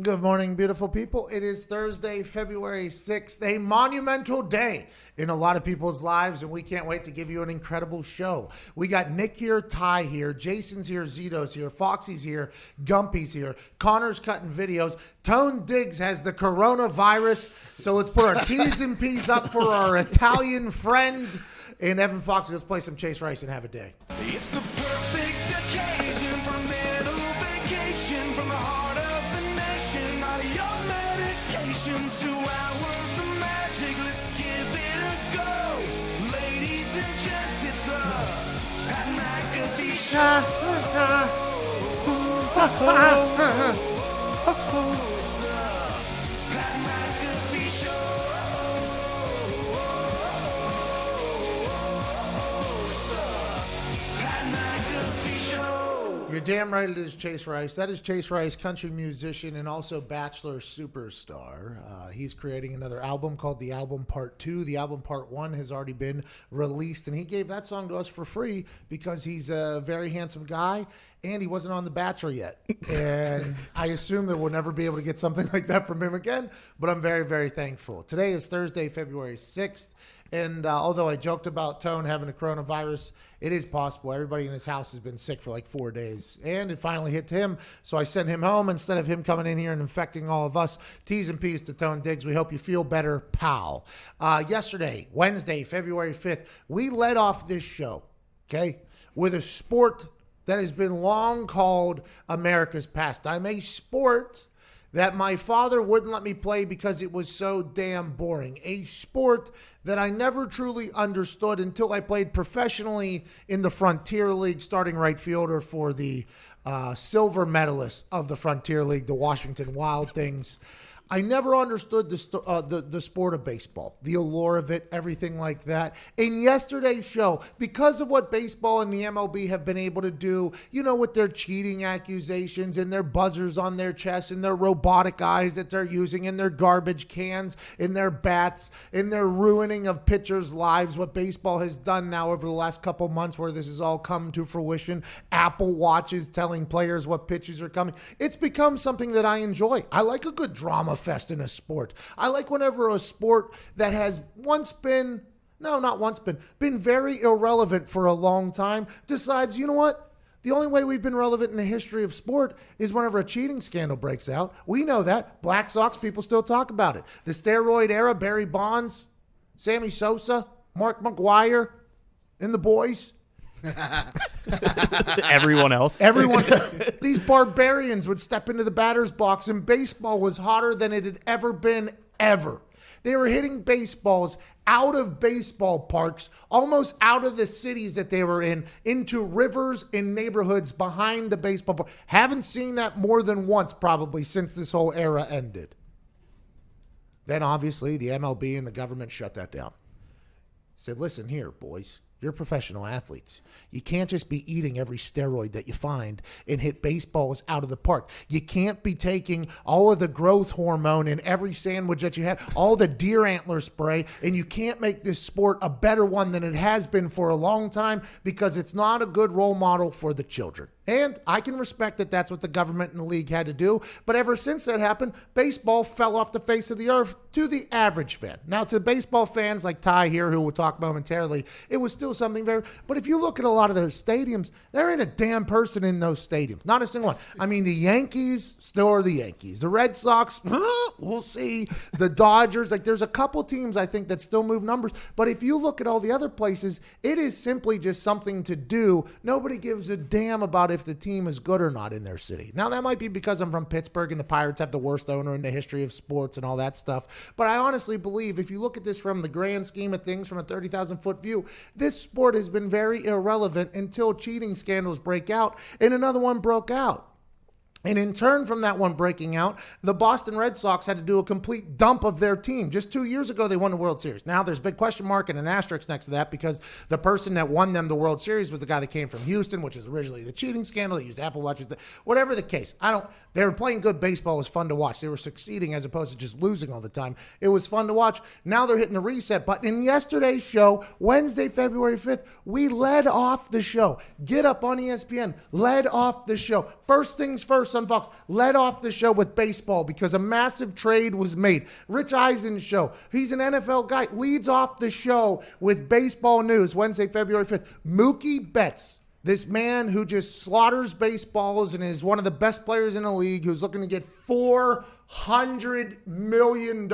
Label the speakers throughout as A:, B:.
A: Good morning, beautiful people. It is Thursday, February 6th, a monumental day in a lot of people's lives, and we can't wait to give you an incredible show. We got Nick here, Ty here, Jason's here, Zito's here, Foxy's here, Gumpy's here, Connor's cutting videos. Tone Diggs has the coronavirus, so let's put our T's and P's up for our Italian friend. And Evan Fox, let's play some Chase Rice and have a day.
B: It's the perfect occasion for a little vacation from the heart of the nation. Out of your medication, 2 hours of magic. Let's give it a go. Ladies and gents, it's the Pat McAfee Show. It's the Pat McAfee Show.
A: You're damn right it is Chase Rice. That is Chase Rice, country musician and also Bachelor superstar. He's creating another album called The Album Part 2. The Album Part 1 has already been released, and he gave that song to us for free because he's a very handsome guy, and he wasn't on The Bachelor yet. And I assume that we'll never be able to get something like that from him again, but I'm very, very thankful. Today is Thursday, February 6th. And although I joked about Tone having a coronavirus, it is possible. Everybody in his house has been sick for like 4 days. And it finally hit him. So I sent him home instead of him coming in here and infecting all of us. T's and P's to Tone Diggs. We hope you feel better, pal. Yesterday, Wednesday, February 5th, we led off this show, okay, with a sport that has been long called America's pastime. A sport that my father wouldn't let me play because it was so damn boring. A sport that I never truly understood until I played professionally in the Frontier League, starting right fielder for the silver medalist of the Frontier League, the Washington Wild Things. I never understood the sport of baseball, the allure of it, everything like that. In yesterday's show, because of what baseball and the MLB have been able to do, you know, with their cheating accusations and their buzzers on their chests and their robotic eyes that they're using and their garbage cans and their bats and their ruining of pitchers' lives, what baseball has done now over the last couple months where this has all come to fruition, Apple Watches telling players what pitches are coming. It's become something that I enjoy. I like a good drama fest in a sport. I like whenever a sport that has been very irrelevant for a long time decides, you know what? The only way we've been relevant in the history of sport is whenever a cheating scandal breaks out. We know that. Black Sox people still talk about it. The steroid era, Barry Bonds, Sammy Sosa, Mark McGwire, and the boys.
C: Everyone else.
A: These barbarians would step into the batter's box, and baseball was hotter than it had ever been, ever. They were hitting baseballs out of baseball parks, almost out of the cities that they were in, into rivers and neighborhoods behind the baseball park. Haven't seen that more than once probably since this whole era ended. Then obviously the MLB and the government shut that down. Said, listen here, boys. You're professional athletes. You can't just be eating every steroid that you find and hit baseballs out of the park. You can't be taking all of the growth hormone in every sandwich that you have, all the deer antler spray, and you can't make this sport a better one than it has been for a long time because it's not a good role model for the children. And I can respect that that's what the government and the league had to do. But ever since that happened, baseball fell off the face of the earth to the average fan. Now, to baseball fans like Ty here, who we'll talk momentarily, it was still something very... But if you look at a lot of those stadiums, there ain't a damn person in those stadiums. Not a single one. I mean, the Yankees still are the Yankees. The Red Sox, we'll see. The Dodgers, like there's a couple teams, I think, that still move numbers. But if you look at all the other places, it is simply just something to do. Nobody gives a damn about if the team is good or not in their city. Now, that might be because I'm from Pittsburgh and the Pirates have the worst owner in the history of sports and all that stuff. But I honestly believe if you look at this from the grand scheme of things, from a 30,000-foot view, this sport has been very irrelevant until cheating scandals break out, and another one broke out. And in turn from that one breaking out, the Boston Red Sox had to do a complete dump of their team. Just 2 years ago, they won the World Series. Now there's a big question mark and an asterisk next to that because the person that won them the World Series was the guy that came from Houston, which is originally the cheating scandal. They used Apple Watches. Whatever the case, they were playing good baseball. It was fun to watch. They were succeeding as opposed to just losing all the time. It was fun to watch. Now they're hitting the reset button. In yesterday's show, Wednesday, February 5th, we led off the show. Get Up on ESPN led off the show. First things first, Sports on Fox led off the show with baseball because a massive trade was made. Rich Eisen's show, he's an NFL guy, leads off the show with baseball news Wednesday, February 5th. Mookie Betts, this man who just slaughters baseballs and is one of the best players in the league, who's looking to get $400 million,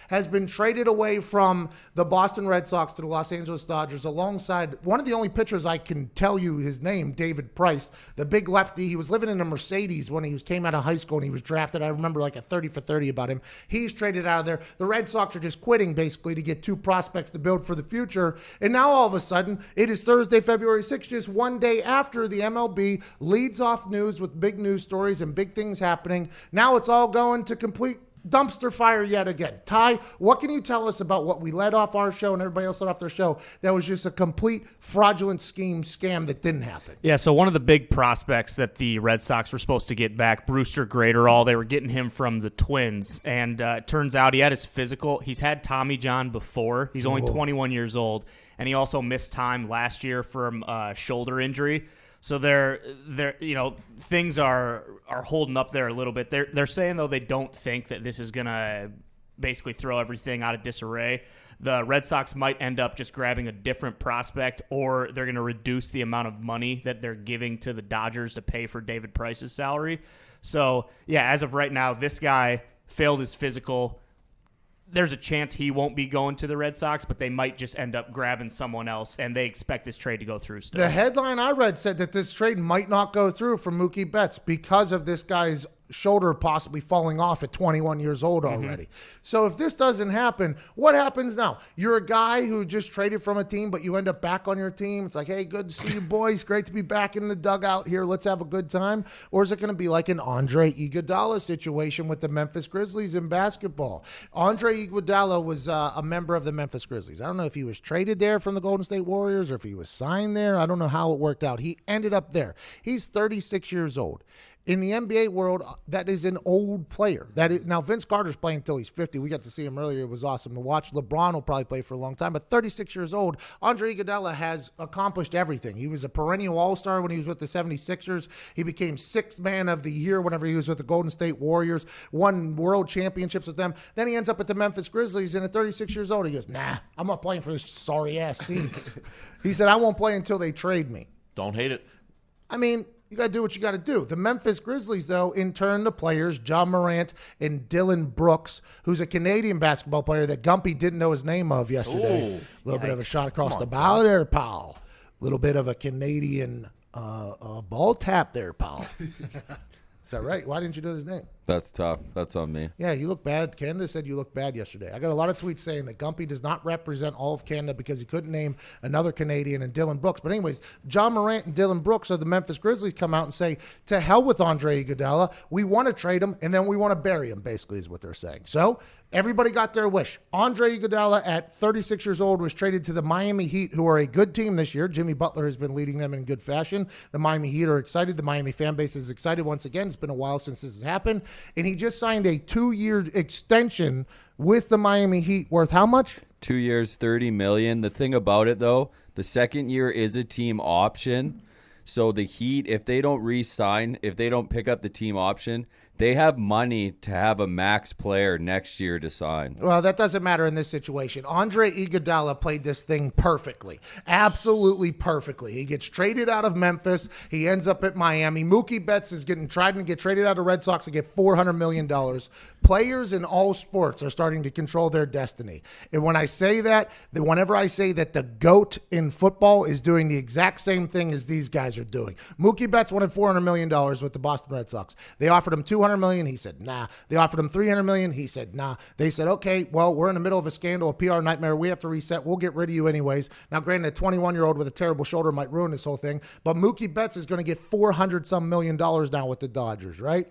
A: has been traded away from the Boston Red Sox to the Los Angeles Dodgers alongside one of the only pitchers I can tell you his name, David Price, the big lefty. He was living in a Mercedes when he came out of high school and he was drafted. I remember like a 30 for 30 about him. He's traded out of there. The Red Sox are just quitting basically to get two prospects to build for the future. And now all of a sudden, it is Thursday, February 6th, just one day after the MLB leads off news with big news stories and big things happening. Now it's all going to complete dumpster fire yet again. Ty, what can you tell us about what we led off our show and everybody else led off their show that was just a complete fraudulent scam that didn't happen?
C: Yeah, so one of the big prospects that the Red Sox were supposed to get back, Brewster Graterol, they were getting him from the Twins, and it turns out he had his physical. He's had Tommy John before. He's only 21 years old, and he also missed time last year from a shoulder injury. So they're things are holding up there a little bit. They're saying though they don't think that this is gonna basically throw everything out of disarray. The Red Sox might end up just grabbing a different prospect, or they're gonna reduce the amount of money that they're giving to the Dodgers to pay for David Price's salary. So yeah, as of right now, this guy failed his physical. There's a chance he won't be going to the Red Sox, but they might just end up grabbing someone else, and they expect this trade to go through still.
A: The headline I read said that this trade might not go through for Mookie Betts because of this guy's shoulder possibly falling off at 21 years old already. So if this doesn't happen, what happens now? You're a guy who just traded from a team, but you end up back on your team. It's like, hey, good to see you boys. Great to be back in the dugout here. Let's have a good time. Or is it going to be like an Andre Iguodala situation with the Memphis Grizzlies in basketball? Andre Iguodala was a member of the Memphis Grizzlies. I don't know if he was traded there from the Golden State Warriors or if he was signed there. I don't know how it worked out. He ended up there. He's 36 years old. In the NBA world, that is an old player. Now, Vince Carter's playing until he's 50. We got to see him earlier. It was awesome to watch. LeBron will probably play for a long time. But 36 years old, Andre Iguodala has accomplished everything. He was a perennial all-star when he was with the 76ers. He became sixth man of the year whenever he was with the Golden State Warriors, won world championships with them. Then he ends up at the Memphis Grizzlies, and at 36 years old, he goes, nah, I'm not playing for this sorry-ass team. He said, I won't play until they trade me.
D: Don't hate it.
A: I mean, you got to do what you got to do. The Memphis Grizzlies, though, in turn, the players, John Morant and Dylan Brooks, who's a Canadian basketball player that Gumpy didn't know his name of yesterday. A little bit of a shot across the bow there, pal. A little bit of a Canadian ball tap there, pal. Is that right? Why didn't you know his name?
E: That's tough. That's on me.
A: Yeah, you look bad. Canada said you look bad yesterday. I got a lot of tweets saying that Gumpy does not represent all of Canada because he couldn't name another Canadian and Dylan Brooks. But anyways, John Morant and Dylan Brooks of the Memphis Grizzlies come out and say, to hell with Andre Iguodala. We want to trade him, and then we want to bury him, basically is what they're saying. So everybody got their wish. Andre Iguodala, at 36 years old, was traded to the Miami Heat, who are a good team this year. Jimmy Butler has been leading them in good fashion. The Miami Heat are excited. The Miami fan base is excited once again. It's been a while since this has happened. And he just signed a 2-year extension with the Miami Heat worth how much?
E: 2 years, $30 million. The thing about it, though, the second year is a team option. So the Heat, if they don't re-sign, if they don't pick up the team option, they have money to have a max player next year to sign.
A: Well, that doesn't matter in this situation. Andre Iguodala played this thing perfectly. Absolutely perfectly. He gets traded out of Memphis. He ends up at Miami. Mookie Betts is trying to get traded out of Red Sox to get $400 million. Players in all sports are starting to control their destiny. And when I say that, whenever I say that the GOAT in football is doing the exact same thing as these guys are doing. Mookie Betts wanted $400 million with the Boston Red Sox. They offered him $200 million. He said, nah. They offered him $300 million. He said, nah. They said, okay, well, we're in the middle of a scandal, a PR nightmare. We have to reset. We'll get rid of you anyways. Now, granted, a 21-year-old with a terrible shoulder might ruin this whole thing, but Mookie Betts is going to get $400-some million now with the Dodgers, right?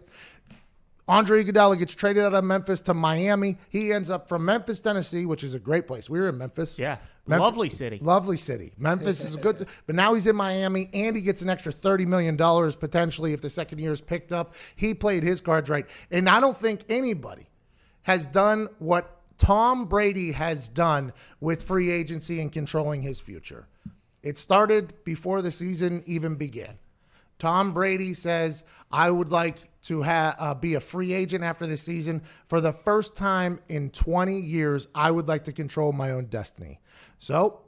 A: Andre Iguodala gets traded out of Memphis to Miami. He ends up from Memphis, Tennessee, which is a great place. We were in Memphis.
C: Yeah, lovely city.
A: Lovely city. Memphis is a good, but now he's in Miami, and he gets an extra $30 million potentially if the second year is picked up. He played his cards right. And I don't think anybody has done what Tom Brady has done with free agency and controlling his future. It started before the season even began. Tom Brady says, I would like to be a free agent after this season. For the first time in 20 years, I would like to control my own destiny. So,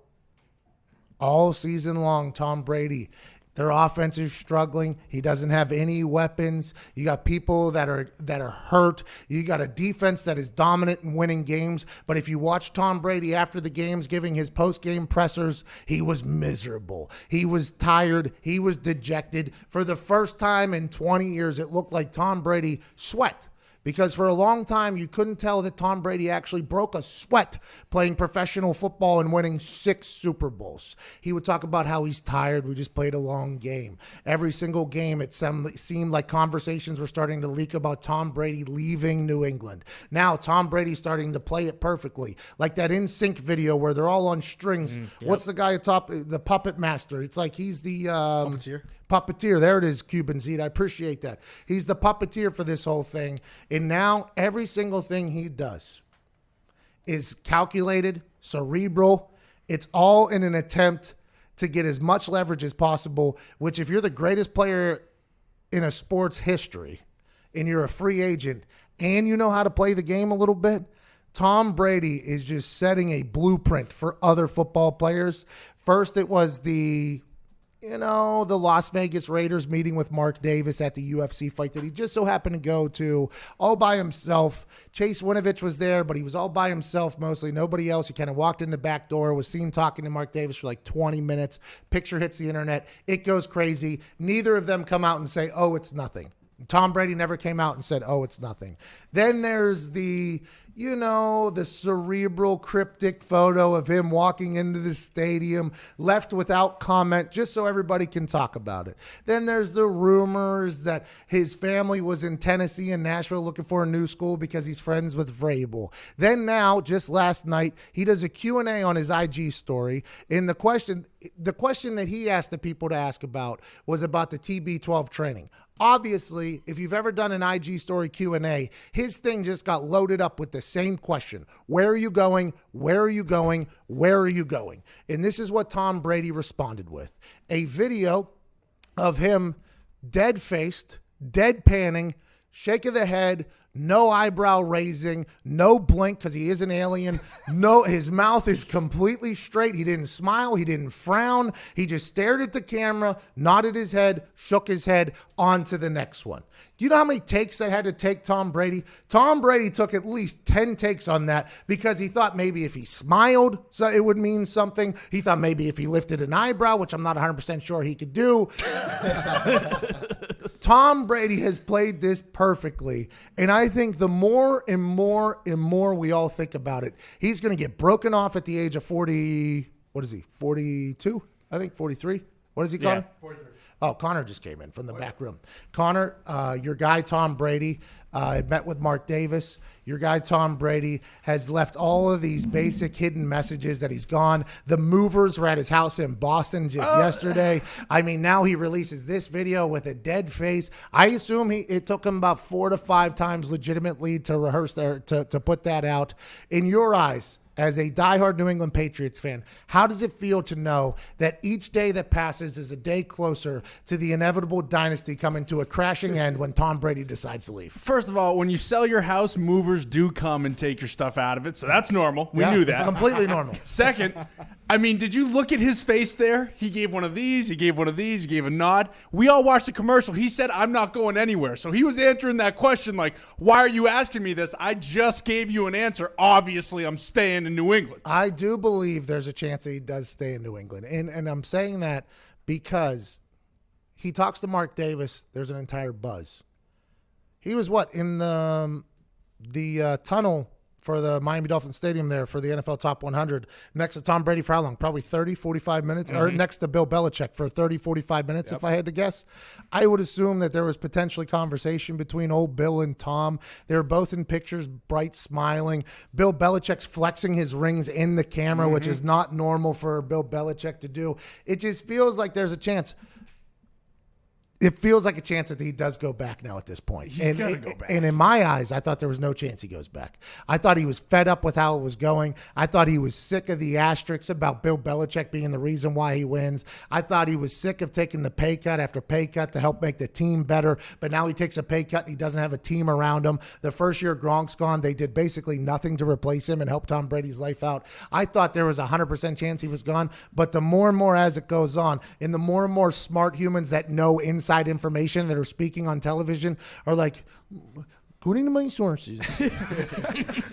A: all season long, Tom Brady, their offense is struggling. He doesn't have any weapons. You got people that are hurt. You got a defense that is dominant in winning games. But if you watch Tom Brady after the games giving his post-game pressers, he was miserable. He was tired. He was dejected. For the first time in 20 years, it looked like Tom Brady sweat. Because for a long time, you couldn't tell that Tom Brady actually broke a sweat playing professional football and winning 6 Super Bowls. He would talk about how he's tired. We just played a long game. Every single game, it seemed like conversations were starting to leak about Tom Brady leaving New England. Now, Tom Brady's starting to play it perfectly. Like that NSYNC video where they're all on strings. What's the guy atop? The puppet master. It's like he's the... Puppeteer. There it is, Cuban Seed. I appreciate that. He's the puppeteer for this whole thing. And now every single thing he does is calculated, cerebral. It's all in an attempt to get as much leverage as possible, which if you're the greatest player in a sport's history and you're a free agent and you know how to play the game a little bit, Tom Brady is just setting a blueprint for other football players. First, it was the Las Vegas Raiders meeting with Mark Davis at the UFC fight that he just so happened to go to all by himself. Chase Winovich was there, but he was all by himself mostly. Nobody else. He kind of walked in the back door, was seen talking to Mark Davis for like 20 minutes. Picture hits the internet. It goes crazy. Neither of them come out and say, oh, it's nothing. Tom Brady never came out and said, oh, it's nothing. Then there's the cerebral cryptic photo of him walking into the stadium, left without comment, just so everybody can talk about it. Then there's the rumors that his family was in Tennessee and Nashville looking for a new school because he's friends with Vrabel. Then now, just last night, he does a Q&A on his IG story. And the question that he asked the people to ask about was about the TB12 training. Obviously, if you've ever done an IG story Q&A, his thing just got loaded up with the same question. Where are you going? Where are you going? Where are you going? And this is what Tom Brady responded with. A video of him dead-faced, deadpanning, shake of the head, no eyebrow raising, no blink because he is an alien. No, his mouth is completely straight. He didn't smile. He didn't frown. He just stared at the camera, nodded his head, shook his head, on to the next one. Do you know how many takes that had to take Tom Brady? Tom Brady took at least 10 takes on that because he thought maybe if he smiled, so it would mean something. He thought maybe if he lifted an eyebrow, which I'm not 100% sure he could do. Tom Brady has played this perfectly, and I think the more and more and more we all think about it, he's going to get broken off at the age of 40. What is he? 42? I think 43. What is he, Connor?
D: 43.
A: Oh, Connor just came in from the back room. Connor, your guy Tom Brady had met with Mark Davis. Your guy Tom Brady has left all of these basic hidden messages that he's gone. The movers were at his house in Boston just yesterday. I mean, now he releases this video with a dead face. I assume it took him about 4 to 5 times legitimately to rehearse to put that out. In your eyes, as a diehard New England Patriots fan, how does it feel to know that each day that passes is a day closer to the inevitable dynasty coming to a crashing end when Tom Brady decides to leave?
D: First of all, when you sell your house, movers do come and take your stuff out of it, so that's normal. We knew that.
A: Completely normal.
D: Second, I mean, did you look at his face there? He gave one of these, he gave one of these, he gave a nod. We all watched the commercial. He said, I'm not going anywhere. So he was answering that question like, why are you asking me this? I just gave you an answer. Obviously, I'm staying in New England.
A: I do believe there's a chance that he does stay in New England. And I'm saying that because he talks to Mark Davis. There's an entire buzz. He was in the tunnel for the Miami Dolphins Stadium there for the NFL Top 100 next to Tom Brady for how long? Probably 30, 45 minutes, or next to Bill Belichick for 30, 45 minutes, if I had to guess. I would assume that there was potentially conversation between old Bill and Tom. They were both in pictures, bright, smiling. Bill Belichick's flexing his rings in the camera, which is not normal for Bill Belichick to do. It just feels like there's a chance. it feels like a chance that he does go back now at this point.
D: He's gonna go back.
A: And in my eyes, I thought there was no chance he goes back. I thought he was fed up with how it was going. I thought he was sick of the asterisks about Bill Belichick being the reason why he wins. I thought he was sick of taking the pay cut after pay cut to help make the team better. But now he takes a pay cut and he doesn't have a team around him. The first year Gronk's gone, they did basically nothing to replace him and help Tom Brady's life out. I thought there was a 100% chance he was gone. But the more and more as it goes on, and the more and more smart humans that know inside information that are speaking on television are like, according to my sources,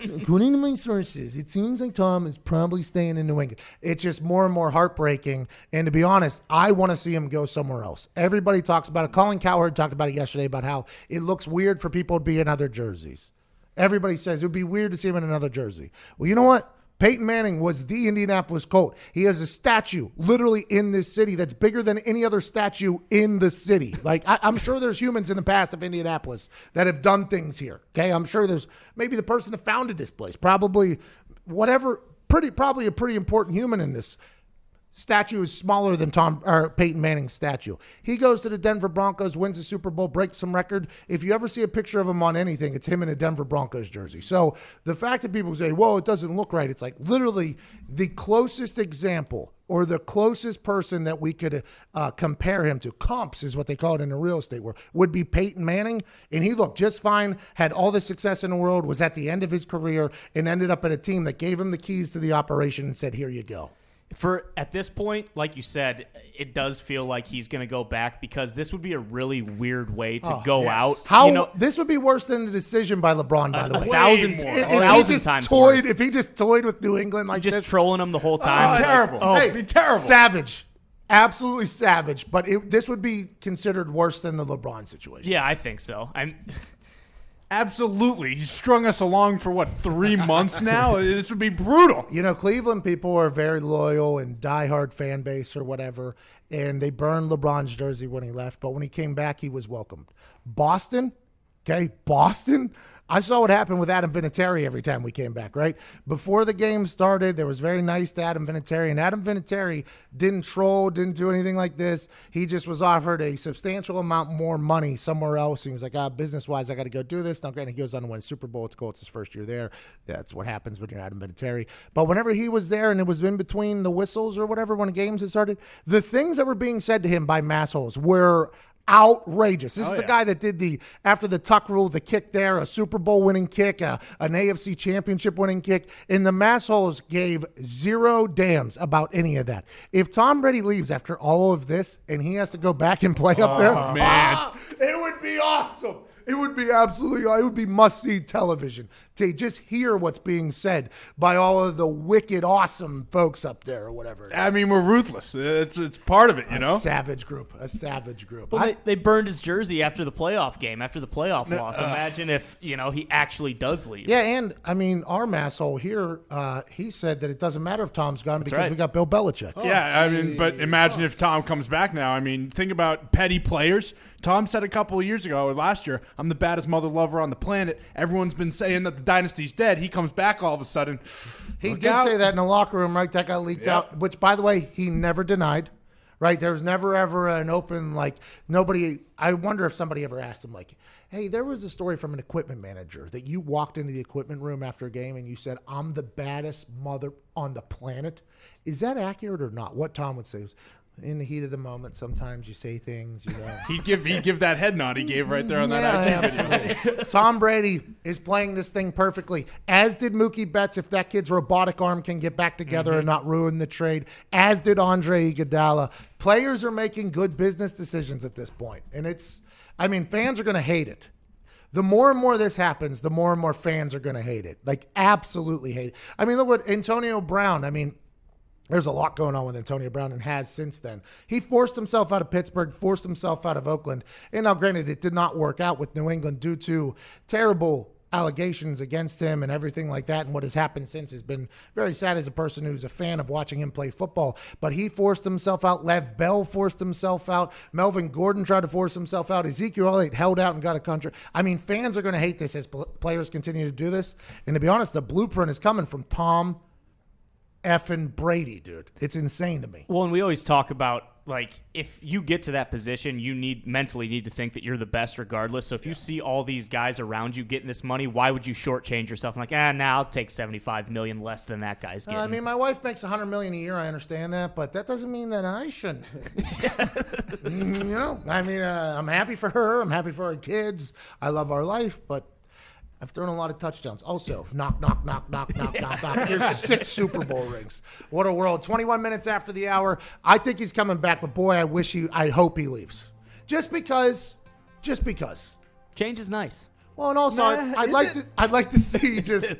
A: it seems like Tom is probably staying in New England. It's just more and more heartbreaking. And to be honest, I want to see him go somewhere else. Everybody talks about it. Colin Cowherd talked about it yesterday about how it looks weird for people to be in other jerseys. Everybody says it would be weird to see him in another jersey. Well, you know what? Peyton Manning was the Indianapolis Colt. He has a statue literally in this city that's bigger than any other statue in the city. Like, I'm sure there's humans in the past of Indianapolis that have done things here. Okay, I'm sure there's maybe the person that founded this place, probably whatever, probably a pretty important human in this. Statue is smaller than Peyton Manning's statue. He goes to the Denver Broncos, wins the Super Bowl, breaks some record. If you ever see a picture of him on anything, it's him in a Denver Broncos jersey. So the fact that people say, whoa, it doesn't look right, it's like literally the closest example or the closest person that we could compare him to, comps is what they call it in the real estate world, would be Peyton Manning. And he looked just fine, had all the success in the world, was at the end of his career, and ended up at a team that gave him the keys to the operation and said, here you go.
C: At this point, like you said, it does feel like he's going to go back because this would be a really weird way to go out.
A: This would be worse than the decision by LeBron, by the way.
C: Thousand times worse.
A: If he just toyed with New England like
C: just
A: this.
C: trolling him the whole time.
D: Terrible. It'd be terrible.
A: Savage. Absolutely savage. But this would be considered worse than the LeBron situation.
C: Yeah, I think so.
D: Absolutely. He strung us along for, 3 months now? This would be brutal.
A: You know, Cleveland people are very loyal and diehard fan base or whatever, and they burned LeBron's jersey when he left, but when he came back, he was welcomed. Boston, I saw what happened with Adam Vinatieri every time we came back, right? Before the game started, there was very nice to Adam Vinatieri, and Adam Vinatieri didn't troll, didn't do anything like this. He just was offered a substantial amount more money somewhere else. He was like, business-wise, I got to go do this. Now, granted, he goes on to win Super Bowl with the Colts his first year there. That's what happens when you're Adam Vinatieri. But whenever he was there and it was in between the whistles or whatever when the games had started, the things that were being said to him by massholes were outrageous. This is the guy that did after the tuck rule, the kick there, a Super Bowl winning kick, an AFC championship winning kick, and the massholes gave zero damns about any of that. If Tom Brady leaves after all of this and he has to go back and play up there, it would be awesome. It would be it would be must-see television to just hear what's being said by all of the wicked, awesome folks up there or whatever it is.
D: I mean, we're ruthless. It's part of it, you know?
A: A savage group.
C: Well, they burned his jersey after the playoff game, after the playoff loss. Imagine if, he actually does leave.
A: Yeah, and, our masshole here, he said that it doesn't matter if Tom's gone because we got Bill Belichick.
D: Yeah, but imagine if Tom comes back now. I mean, think about petty players. Tom said a couple of years ago, or last year, I'm the baddest mother lover on the planet. Everyone's been saying that the dynasty's dead. He comes back all of a sudden.
A: He did say that in the locker room, right? That got leaked out, which, by the way, he never denied, right? There was never, ever an open, I wonder if somebody ever asked him, hey, there was a story from an equipment manager that you walked into the equipment room after a game and you said, I'm the baddest mother on the planet. Is that accurate or not? What Tom would say was, in the heat of the moment, sometimes you say things,
D: He'd give that head nod he gave right there on that IG video.
A: Tom Brady is playing this thing perfectly, as did Mookie Betts if that kid's robotic arm can get back together and not ruin the trade, as did Andre Iguodala. Players are making good business decisions at this point, and fans are going to hate it. The more and more this happens, the more and more fans are going to hate it, absolutely hate it. Look what Antonio Brown, there's a lot going on with Antonio Brown and has since then. He forced himself out of Pittsburgh, forced himself out of Oakland. And now, granted, it did not work out with New England due to terrible allegations against him and everything like that. And what has happened since has been very sad as a person who's a fan of watching him play football. But he forced himself out. Lev Bell forced himself out. Melvin Gordon tried to force himself out. Ezekiel Elliott held out and got a contract. Fans are going to hate this as players continue to do this. And to be honest, the blueprint is coming from Tom effing Brady, dude. It's insane to me.
C: Well, and we always talk about like, if you get to that position, you mentally need to think that you're the best regardless. So if you see all these guys around you getting this money, why would you shortchange yourself? I'm like, now I'll take $75 million less than that guy's getting.
A: I mean, my wife makes $100 million a year. I understand that, but that doesn't mean that I shouldn't. I'm happy for her. I'm happy for our kids. I love our life, but I've thrown a lot of touchdowns. Also, knock. There's 6 Super Bowl rings. What a world. 21 minutes after the hour. I think he's coming back, but boy, I hope he leaves. Just because.
C: Change is nice.
A: Well, and also, I'd like to see just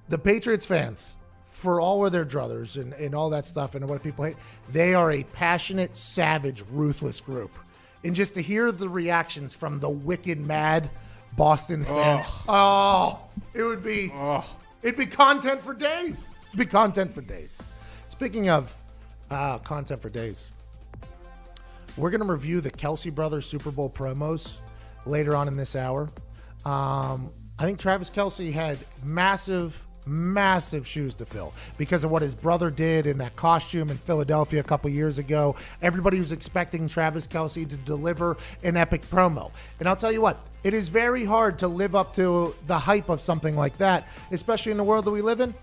A: the Patriots fans, for all of their druthers and all that stuff and what people hate. They are a passionate, savage, ruthless group. And just to hear the reactions from the wicked mad Boston fans. It'd be content for days. Speaking of content for days, we're going to review the Kelsey brothers Super Bowl promos later on in this hour. I think Travis Kelsey had massive shoes to fill because of what his brother did in that costume in Philadelphia a couple years ago. Everybody was expecting Travis Kelsey to deliver an epic promo. And I'll tell you what, it is very hard to live up to the hype of something like that, especially in the world that we live in.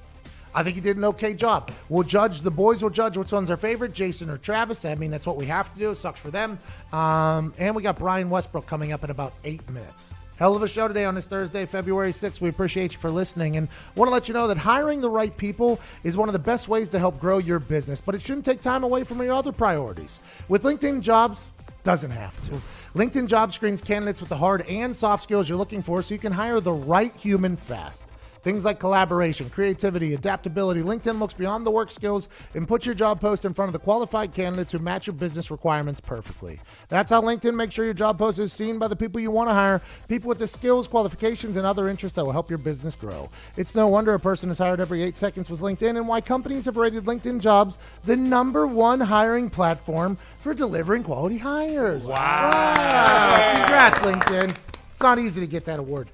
A: I think he did an okay job. The boys will judge which one's their favorite, Jason or Travis. I mean, that's what we have to do. It sucks for them. And we got Brian Westbrook coming up in about 8 minutes. Hell of a show today on this Thursday, February 6th. We appreciate you for listening and want to let you know that hiring the right people is one of the best ways to help grow your business, but it shouldn't take time away from your other priorities. With LinkedIn Jobs, doesn't have to. LinkedIn Jobs screens candidates with the hard and soft skills you're looking for so you can hire the right human fast. Things like collaboration, creativity, adaptability. LinkedIn looks beyond the work skills and puts your job post in front of the qualified candidates who match your business requirements perfectly. That's how LinkedIn makes sure your job post is seen by the people you want to hire, people with the skills, qualifications, and other interests that will help your business grow. It's no wonder a person is hired every 8 seconds with LinkedIn and why companies have rated LinkedIn Jobs the #1 hiring platform for delivering quality hires. Wow. Congrats, LinkedIn. It's not easy to get that award.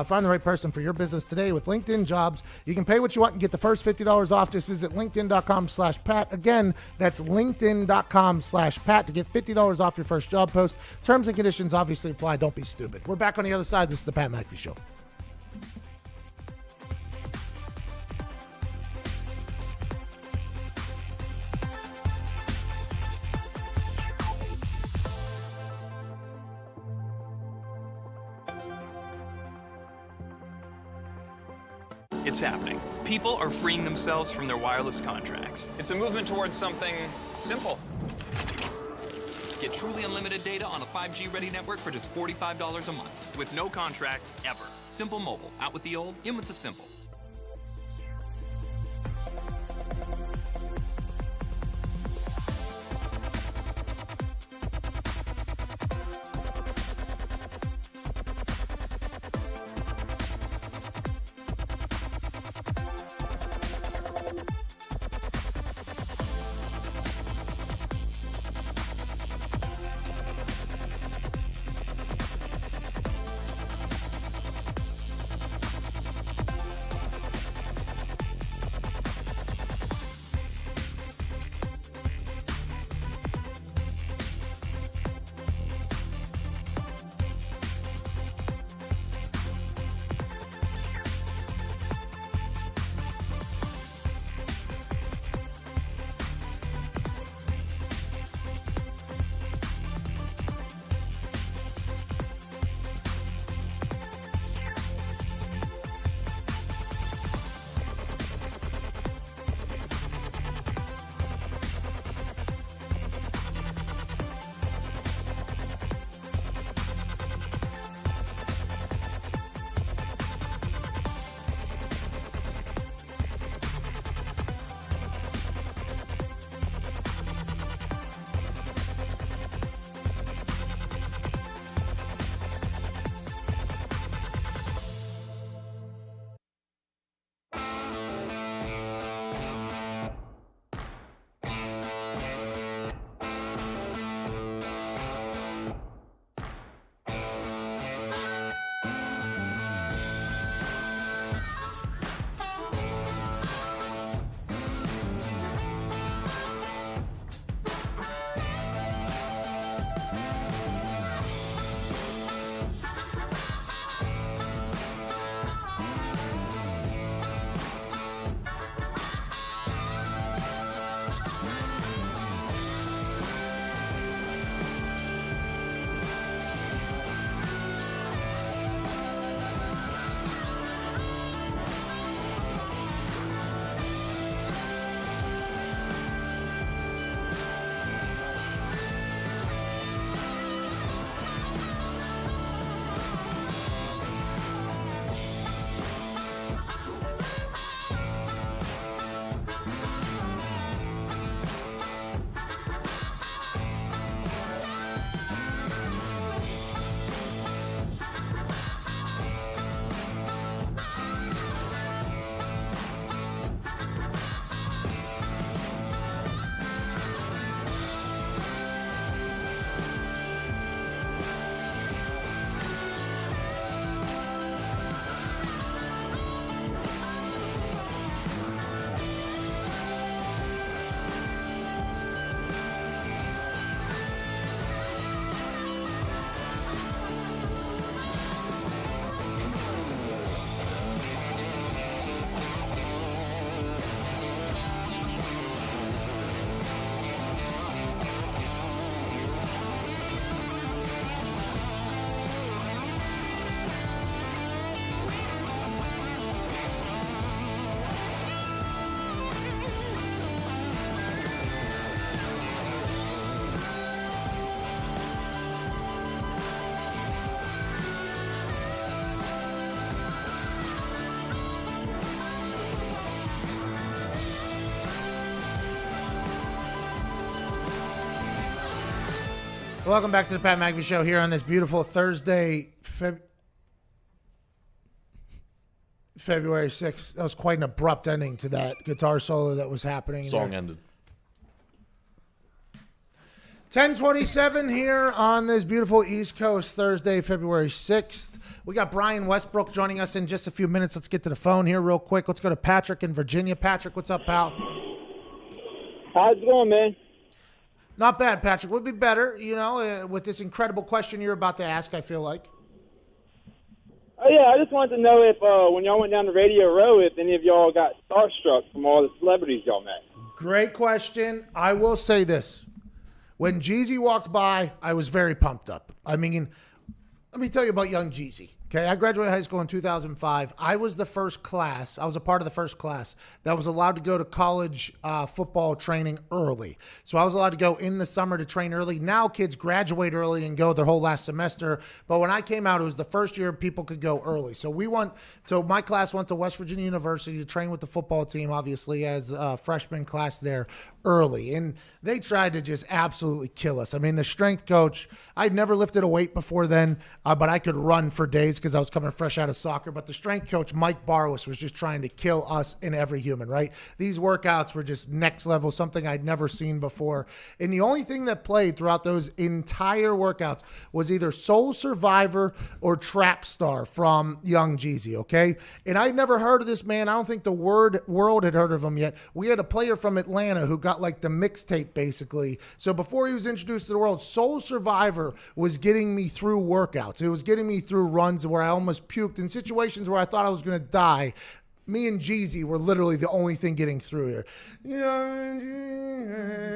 A: Find the right person for your business today with LinkedIn Jobs. You can pay what you want and get the first $50 off. Just visit linkedin.com/Pat. Again, that's linkedin.com/Pat to get $50 off your first job post. Terms and conditions obviously apply. Don't be stupid. We're back on the other side. This is the Pat McAfee Show.
F: It's happening. People are freeing themselves from their wireless contracts. It's a movement towards something simple. Get truly unlimited data on a 5G-ready network for just $45 a month, with no contract ever. Simple Mobile. Out with the old, in with the simple.
A: Welcome back to the Pat McAfee Show here on this beautiful Thursday, February 6th. That was quite an abrupt ending to that guitar solo that was happening.
G: Song ended.
A: 10:27 here on this beautiful East Coast Thursday, February 6th. We got Brian Westbrook joining us in just a few minutes. Let's get to the phone here real quick. Let's go to Patrick in Virginia. Patrick, what's up, pal?
H: How's it going, man?
A: Not bad, Patrick. Would be better, with this incredible question you're about to ask, I feel like.
H: Oh, yeah, I just wanted to know if when y'all went down to Radio Row, if any of y'all got starstruck from all the celebrities y'all met.
A: Great question. I will say this. When Jeezy walked by, I was very pumped up. I mean, let me tell you about young Jeezy. Okay, I graduated high school in 2005. I was a part of the first class that was allowed to go to college football training early. So I was allowed to go in the summer to train early. Now kids graduate early and go their whole last semester. But when I came out, it was the first year people could go early. So my class went to West Virginia University to train with the football team, obviously, as a freshman class there early. And they tried to just absolutely kill us. I mean, the strength coach, I'd never lifted a weight before then, but I could run for days because I was coming fresh out of soccer. But the strength coach, Mike Barwis, was just trying to kill us and every human, right? These workouts were just next level, something I'd never seen before. And the only thing that played throughout those entire workouts was either Soul Survivor or Trap Star from Young Jeezy, okay? And I'd never heard of this man. I don't think the world had heard of him yet. We had a player from Atlanta who got like the mixtape, basically. So before he was introduced to the world, Soul Survivor was getting me through workouts. It was getting me through runs where I almost puked in situations where I thought I was going to die. Me and Jeezy were literally the only thing getting through here.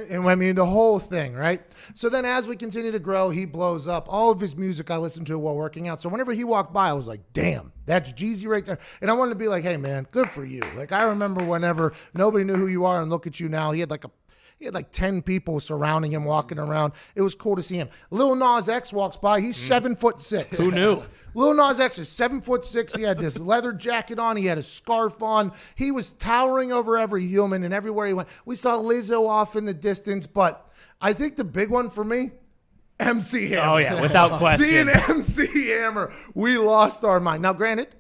A: And I mean, the whole thing, right? So then as we continue to grow, he blows up. All of his music I listened to while working out. So whenever he walked by, I was like, damn, that's Jeezy right there. And I wanted to be like, hey, man, good for you. Like, I remember whenever nobody knew who you are, and look at you now. He had like 10 people surrounding him, walking around. It was cool to see him. Lil Nas X walks by. He's 7'6".
C: Who knew?
A: Lil Nas X is 7'6". He had this leather jacket on. He had a scarf on. He was towering over every human, and everywhere he went. We saw Lizzo off in the distance, but I think the big one for me, MC Hammer.
C: Oh, yeah, without question.
A: Seeing MC Hammer, we lost our mind. Now, granted,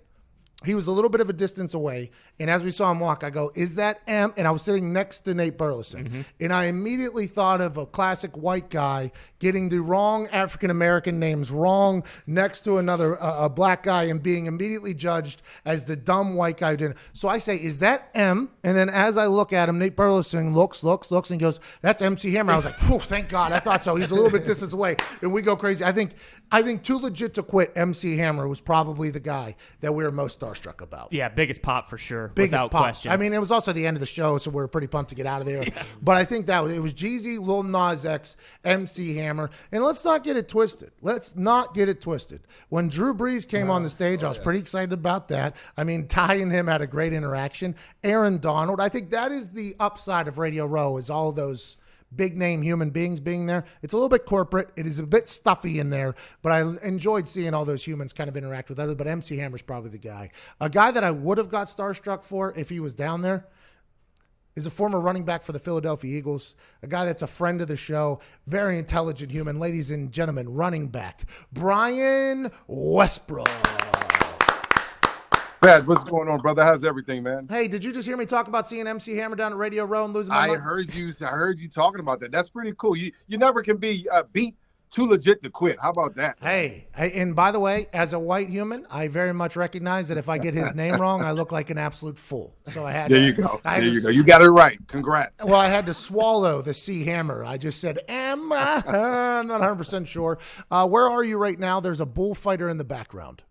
A: he was a little bit of a distance away, and as we saw him walk, I go, is that M? And I was sitting next to Nate Burleson, and I immediately thought of a classic white guy getting the wrong African-American names wrong next to another a black guy and being immediately judged as the dumb white guy who didn't. So I say, is that M? And then as I look at him, Nate Burleson looks, and goes, that's MC Hammer. I was like, phew, thank God. I thought so. He's a little bit distance away, and we go crazy. I think too legit to quit, MC Hammer was probably the guy that we were most starstruck about.
C: Yeah, biggest pop for sure,
A: Biggest
C: without
A: pop.
C: question.
A: I mean, it was also the end of the show, so we were pretty pumped to get out of there. Yeah. But I think it was Jeezy, Lil Nas X, MC Hammer. And let's not get it twisted. When Drew Brees came on the stage, I was pretty excited about that. I mean, Ty and him had a great interaction. Aaron Donald, I think that is the upside of Radio Row, is all those big name human beings being there. It's a little bit corporate. It is a bit stuffy in there, but I enjoyed seeing all those humans kind of interact with others. But MC Hammer's probably the guy. A guy that I would have got starstruck for if he was down there is a former running back for the Philadelphia Eagles, a guy that's a friend of the show, very intelligent human. Ladies and gentlemen, running back, Brian Westbrook.
I: Pat, what's going on, brother? How's everything, man?
A: Hey, did you just hear me talk about seeing MC Hammer down at Radio Row and losing my mind?
I: I heard you talking about that. That's pretty cool. You never can be beat too legit to quit. How about that?
A: Hey, and by the way, as a white human, I very much recognize that if I get his name wrong, I look like an absolute fool. So I had
I: There you go. You got it right. Congrats.
A: Well, I had to swallow the C Hammer. I just said, I'm not 100% sure. Where are you right now? There's a bullfighter in the background.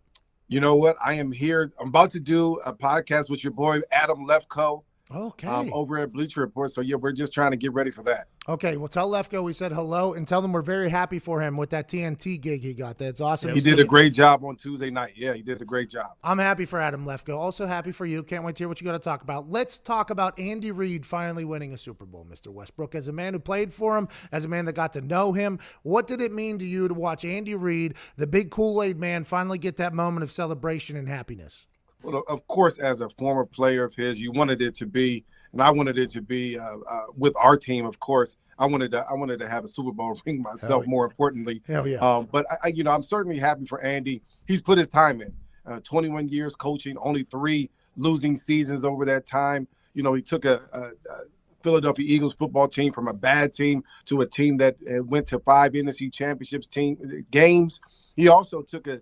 I: You know what? I am here. I'm about to do a podcast with your boy, Adam Lefko.
A: Okay.
I: Over at Bleacher Report. So, yeah, we're just trying to get ready for that.
A: Okay. Well, tell Lefko we said hello and tell them we're very happy for him with that TNT gig he got. That's awesome.
I: He did a great job on Tuesday night. Yeah, he did a great job.
A: I'm happy for Adam Lefko. Also happy for you. Can't wait to hear what you got to talk about. Let's talk about Andy Reid finally winning a Super Bowl, Mr. Westbrook. As a man who played for him, as a man that got to know him, what did it mean to you to watch Andy Reid, the big Kool-Aid man, finally get that moment of celebration and happiness?
I: Well, of course, as a former player of his, you wanted it to be, and I wanted it to be with our team, of course, I wanted to have a Super Bowl ring myself. More importantly,
A: Hell yeah.
I: But I'm certainly happy for Andy. He's put his time in. 21 years coaching, only 3 losing seasons over that time. He took a Philadelphia Eagles football team from a bad team to a team that went to 5 NFC championships games. He also took a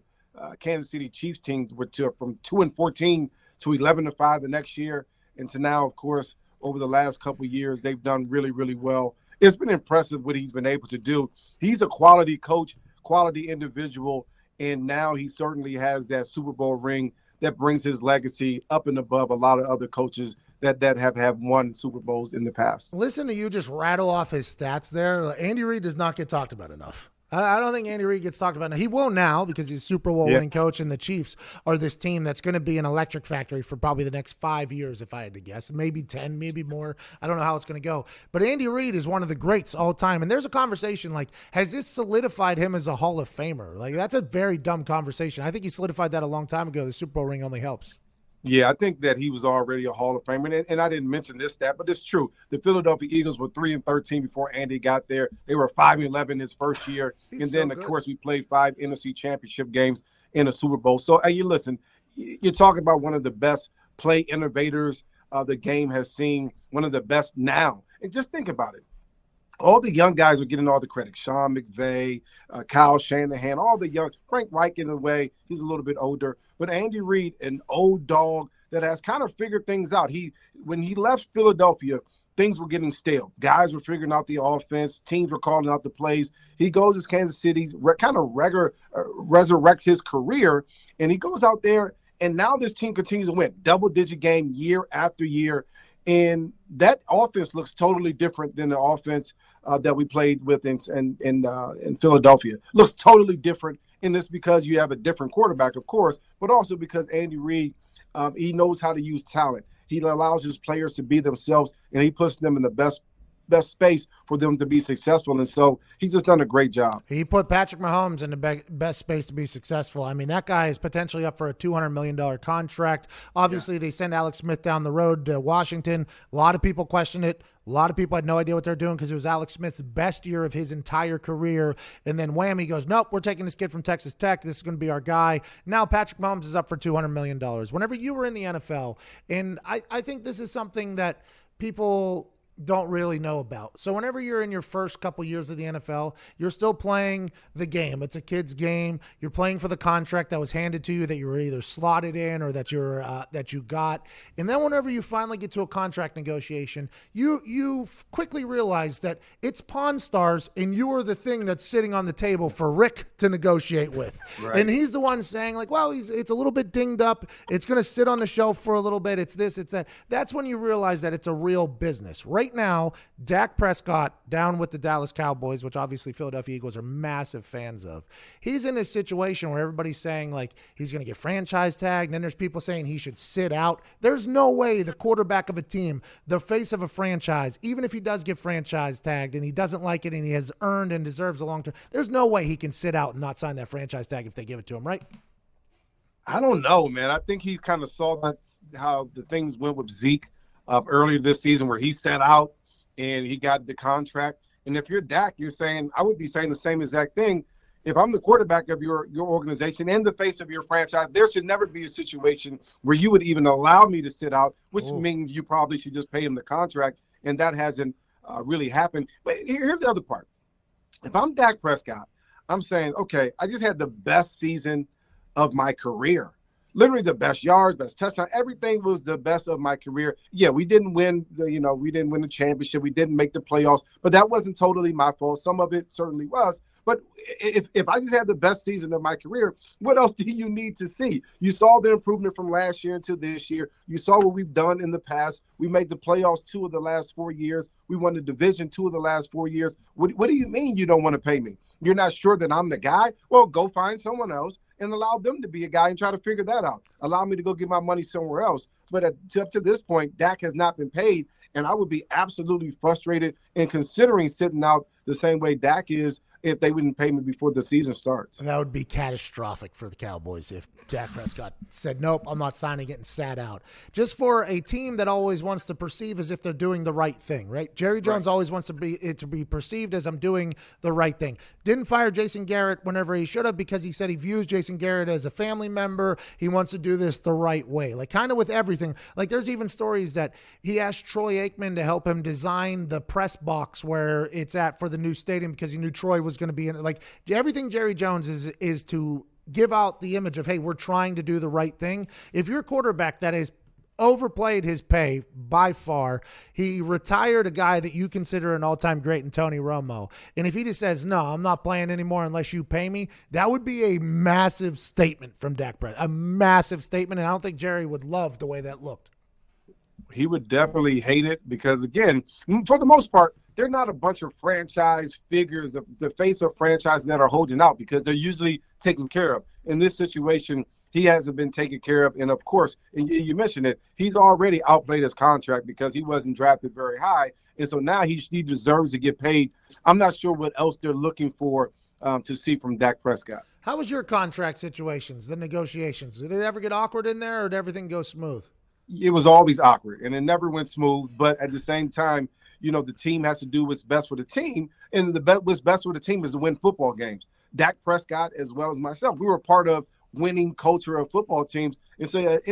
I: Kansas City Chiefs team from 2-14 to 11-5 the next year, and to now, of course, over the last couple of years, they've done really, really well. It's been impressive what he's been able to do. He's a quality coach, quality individual, and now he certainly has that Super Bowl ring that brings his legacy up and above a lot of other coaches that have won Super Bowls in the past.
A: Listen to you just rattle off his stats there. Andy Reid does not get talked about enough. I don't think Andy Reid gets talked about enough. He will now because he's a Super Bowl winning coach, and the Chiefs are this team that's going to be an electric factory for probably the next 5 years, if I had to guess. Maybe 10, maybe more. I don't know how it's going to go. But Andy Reid is one of the greats all time. And there's a conversation like, has this solidified him as a Hall of Famer? Like, that's a very dumb conversation. I think he solidified that a long time ago. The Super Bowl ring only helps.
I: Yeah, I think that he was already a Hall of Famer, and I didn't mention this stat, but it's true. The Philadelphia Eagles were 3-13 before Andy got there. They were 5-11 his first year, and then, of course, we played 5 NFC championship games in a Super Bowl. So, hey, listen, you're talking about one of the best play innovators the game has seen, one of the best now. And just think about it. All the young guys are getting all the credit. Sean McVay, Kyle Shanahan, all the young – Frank Reich in a way. He's a little bit older. But Andy Reid, an old dog that has kind of figured things out. When he left Philadelphia, things were getting stale. Guys were figuring out the offense. Teams were calling out the plays. He goes to Kansas City, kind of resurrects his career, and he goes out there, and now this team continues to win. Double-digit game year after year. And that offense looks totally different than the offense that we played with in Philadelphia. Looks totally different, and it's because you have a different quarterback, of course, but also because Andy Reid, he knows how to use talent. He allows his players to be themselves, and he puts them in the best space for them to be successful. And so he's just done a great job.
A: He put Patrick Mahomes in the best space to be successful. I mean, that guy is potentially up for a $200 million contract. Obviously, they send Alex Smith down the road to Washington. A lot of people questioned it. A lot of people had no idea what they're doing because it was Alex Smith's best year of his entire career. And then wham, he goes, nope, we're taking this kid from Texas Tech. This is going to be our guy. Now Patrick Mahomes is up for $200 million. Whenever you were in the NFL, and I think this is something that people don't really know about. So whenever you're in your first couple years of the NFL, you're still playing the game. It's a kid's game. You're playing for the contract that was handed to you that you were either slotted in or that you got. And then whenever you finally get to a contract negotiation, you quickly realize that it's Pawn Stars and you are the thing that's sitting on the table for Rick to negotiate with. Right. And he's the one saying like, well, it's a little bit dinged up. It's going to sit on the shelf for a little bit. It's this, it's that. That's when you realize that it's a real business. Right now, Dak Prescott down with the Dallas Cowboys, which obviously Philadelphia Eagles are massive fans of. He's in a situation where everybody's saying like he's going to get franchise tagged, and then there's people saying he should sit out. There's no way the quarterback of a team, the face of a franchise, even if he does get franchise tagged and he doesn't like it and he has earned and deserves a long term, there's no way he can sit out and not sign that franchise tag if they give it to him, right?
I: I don't know, man. I think he kind of saw how the things went with Zeke earlier this season where he sat out and he got the contract. And if you're Dak, you're saying, I would be saying the same exact thing. If I'm the quarterback of your organization and the face of your franchise, there should never be a situation where you would even allow me to sit out, which means you probably should just pay him the contract. And that hasn't really happened. But here's the other part. If I'm Dak Prescott, I'm saying, okay, I just had the best season of my career. Literally the best yards, best touchdown. Everything was the best of my career. Yeah, we didn't win the championship. We didn't make the playoffs, but that wasn't totally my fault. Some of it certainly was. But if I just had the best season of my career, what else do you need to see? You saw the improvement from last year into this year. You saw what we've done in the past. We made the playoffs 2 of the last 4 years. We won the division 2 of the last 4 years. What do you mean you don't want to pay me? You're not sure that I'm the guy? Well, go find someone else and allow them to be a guy and try to figure that out. Allow me to go get my money somewhere else. But up to this point, Dak has not been paid, and I would be absolutely frustrated in considering sitting out the same way Dak is if they wouldn't pay me before the season starts.
A: That would be catastrophic for the Cowboys if Dak Prescott said, nope, I'm not signing it and sat out. Just for a team that always wants to perceive as if they're doing the right thing, right? Jerry Jones always wants it to be perceived as I'm doing the right thing. Didn't fire Jason Garrett whenever he should have because he said he views Jason Garrett as a family member. He wants to do this the right way. Like kind of with everything. Like there's even stories that he asked Troy Aikman to help him design the press box where it's at for the new stadium because he knew Troy was going to be in it. Like everything Jerry Jones is to give out the image of, hey, we're trying to do the right thing. If you're a quarterback that has overplayed his pay by far, he retired a guy that you consider an all-time great in Tony Romo. And if he just says, no, I'm not playing anymore unless you pay me, that would be a massive statement from Dak Prescott. A massive statement. And I don't think Jerry would love the way that looked.
I: He would definitely hate it because, again, for the most part, they're not a bunch of franchise figures, the face of franchise that are holding out because they're usually taken care of. In this situation, he hasn't been taken care of. And, of course, and you mentioned it, he's already outplayed his contract because he wasn't drafted very high. And so now he deserves to get paid. I'm not sure what else they're looking for to see from Dak Prescott.
A: How was your contract situations, the negotiations? Did it ever get awkward in there or did everything go smooth?
I: It was always awkward, and it never went smooth. But at the same time, the team has to do what's best for the team, and what's best for the team is to win football games. Dak Prescott, as well as myself, we were part of winning culture of football teams. And so at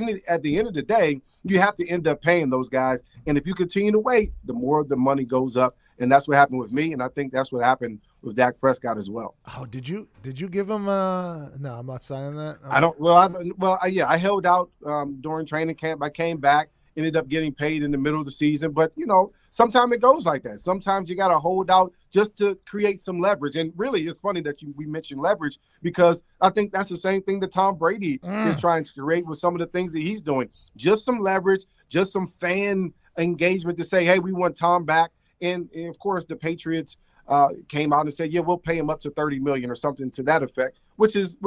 I: the end of the day, you have to end up paying those guys. And if you continue to wait, the more the money goes up. And that's what happened with me. And I think that's what happened with Dak Prescott as well.
A: Oh, did you give him no, I'm not signing that.
I: I held out during training camp. I came back, ended up getting paid in the middle of the season. But, sometimes it goes like that. Sometimes you got to hold out just to create some leverage. And really, it's funny that we mentioned leverage because I think that's the same thing that Tom Brady is trying to create with some of the things that he's doing. Just some leverage, just some fan engagement to say, hey, we want Tom back. And of course, the Patriots came out and said, yeah, we'll pay him up to $30 million or something to that effect, which is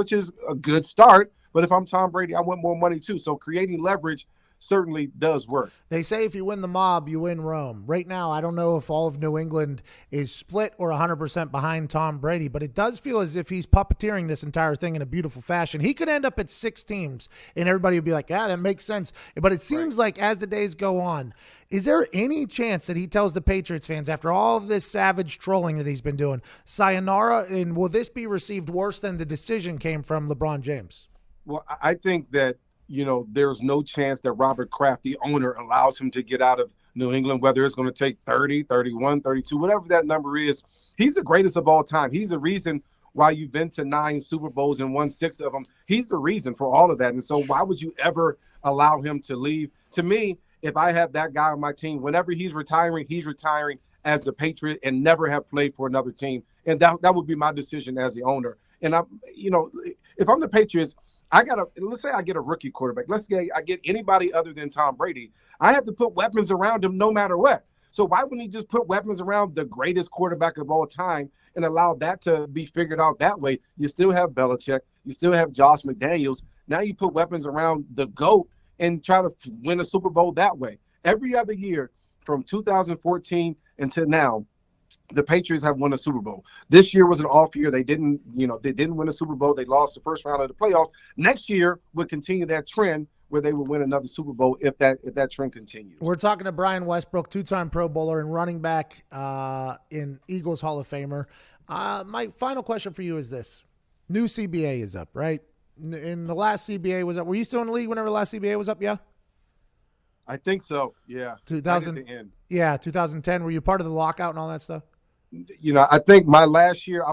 I: a good start. But if I'm Tom Brady, I want more money too. So creating leverage certainly does work.
A: They say if you win the mob, you win Rome. Right now, I don't know if all of New England is split or 100% behind Tom Brady, but it does feel as if he's puppeteering this entire thing in a beautiful fashion. He could end up at 6 teams, and everybody would be like, that makes sense. But it seems like as the days go on, is there any chance that he tells the Patriots fans, after all of this savage trolling that he's been doing, sayonara, and will this be received worse than the decision came from LeBron James?
I: Well, I think that there's no chance that Robert Kraft, the owner, allows him to get out of New England, whether it's going to take 30, 31, 32, whatever that number is. He's the greatest of all time. He's the reason why you've been to 9 Super Bowls and won 6 of them. He's the reason for all of that. And so why would you ever allow him to leave? To me, if I have that guy on my team, whenever he's retiring as a Patriot and never have played for another team. And that would be my decision as the owner. And if I'm the Patriots, let's say I get a rookie quarterback. Let's say I get anybody other than Tom Brady. I have to put weapons around him no matter what. So why wouldn't he just put weapons around the greatest quarterback of all time and allow that to be figured out that way? You still have Belichick. You still have Josh McDaniels. Now you put weapons around the GOAT and try to win a Super Bowl that way. Every other year from 2014 until now, the Patriots have won a Super Bowl. This year was an off year. They didn't win a Super Bowl. They lost the first round of the playoffs. Next year would continue that trend where they would win another Super Bowl if that trend continues.
A: We're talking to Brian Westbrook, 2-time Pro Bowler and running back in Eagles Hall of Famer. My final question for you is this. New CBA is up, right? In the last CBA was up. Were you still in the league whenever the last CBA was up, yeah?
I: I think so, yeah.
A: 2000,
I: right at the end.
A: Yeah, 2010. Were you part of the lockout and all that stuff?
I: I think my last year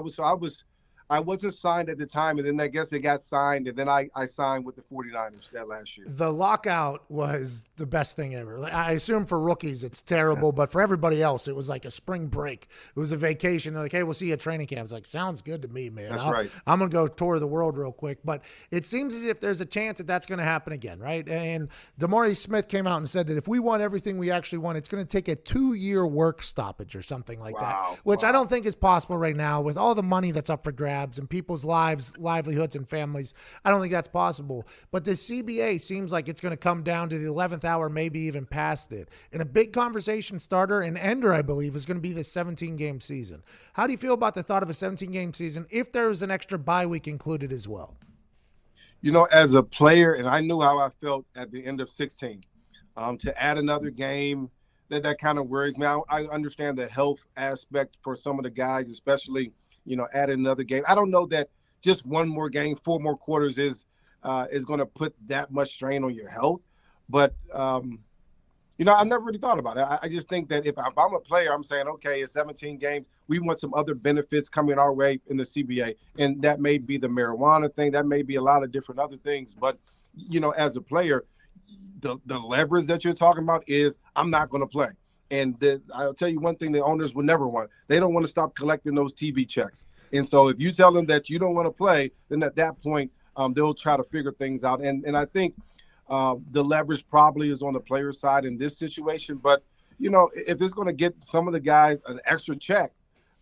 I: I wasn't signed at the time, and then I guess it got signed, and then I signed with the 49ers that last year.
A: The lockout was the best thing ever. I assume for rookies it's terrible, but for everybody else it was like a spring break. It was a vacation. They're like, hey, we'll see you at training camp. It's like, sounds good to me, man.
I: That's right.
A: I'm going to go tour the world real quick. But it seems as if there's a chance that that's going to happen again, right? And DeMaurice Smith came out and said that if we want everything we actually want, it's going to take a 2-year work stoppage or something like that, which I don't think is possible right now with all the money that's up for grabs. grabs and people's livelihoods, and families. I don't think that's possible. But this CBA seems like it's going to come down to the 11th hour, maybe even past it. And a big conversation starter and ender, I believe, is going to be the 17-game season. How do you feel about the thought of a 17-game season if there was an extra bye week included as well?
I: As a player, and I knew how I felt at the end of 16, to add another game, that kind of worries me. I understand the health aspect for some of the guys, especially, adding another game. I don't know that just one more game, 4 more quarters is going to put that much strain on your health. But, I've never really thought about it. I just think that if I'm a player, I'm saying, okay, it's 17 games. We want some other benefits coming our way in the CBA. And that may be the marijuana thing. That may be a lot of different other things. But, as a player, the leverage that you're talking about is I'm not going to play. And I'll tell you one thing the owners would never want. They don't want to stop collecting those TV checks. And so if you tell them that you don't want to play, then at that point, they'll try to figure things out. And I think the leverage probably is on the player side in this situation. But, if it's going to get some of the guys an extra check,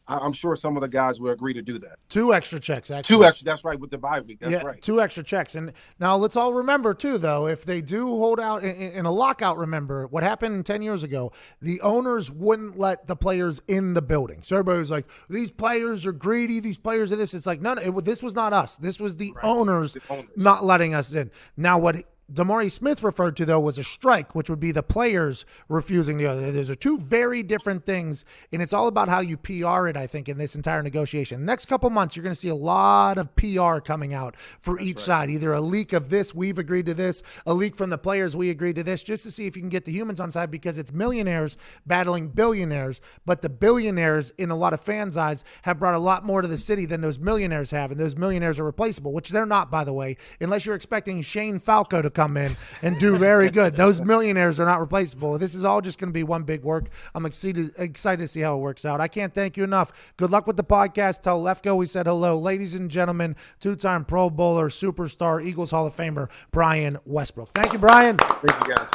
I: I'm sure some of the guys will agree to do that.
A: 2 extra checks, actually.
I: 2 extra, that's right, with the bye week. That's right.
A: 2 extra checks. And now let's all remember, too, though, if they do hold out in a lockout, remember, what happened 10 years ago, the owners wouldn't let the players in the building. So everybody was like, these players are greedy, these players are this. It's like, no, this was not us. This was the owners not letting us in. Now, what Damari Smith referred to, though, was a strike, which would be the players refusing the other. Those are 2 very different things, and it's all about how you PR it, I think, in this entire negotiation. Next couple months, you're going to see a lot of PR coming out for each side, either a leak of this, we've agreed to this, a leak from the players, we agreed to this, just to see if you can get the humans on side, because it's millionaires battling billionaires, but the billionaires, in a lot of fans' eyes, have brought a lot more to the city than those millionaires have, and those millionaires are replaceable, which they're not, by the way, unless you're expecting Shane Falco to come in and do very good. Those millionaires are not replaceable. This is all just going to be one big work. I'm excited to see how it works out. I can't thank you enough. Good luck with the podcast. Tell Lefko we said hello. Ladies and gentlemen, 2-time Pro Bowler, superstar, Eagles Hall of Famer, Brian Westbrook. Thank you, Brian.
I: Thank you, guys.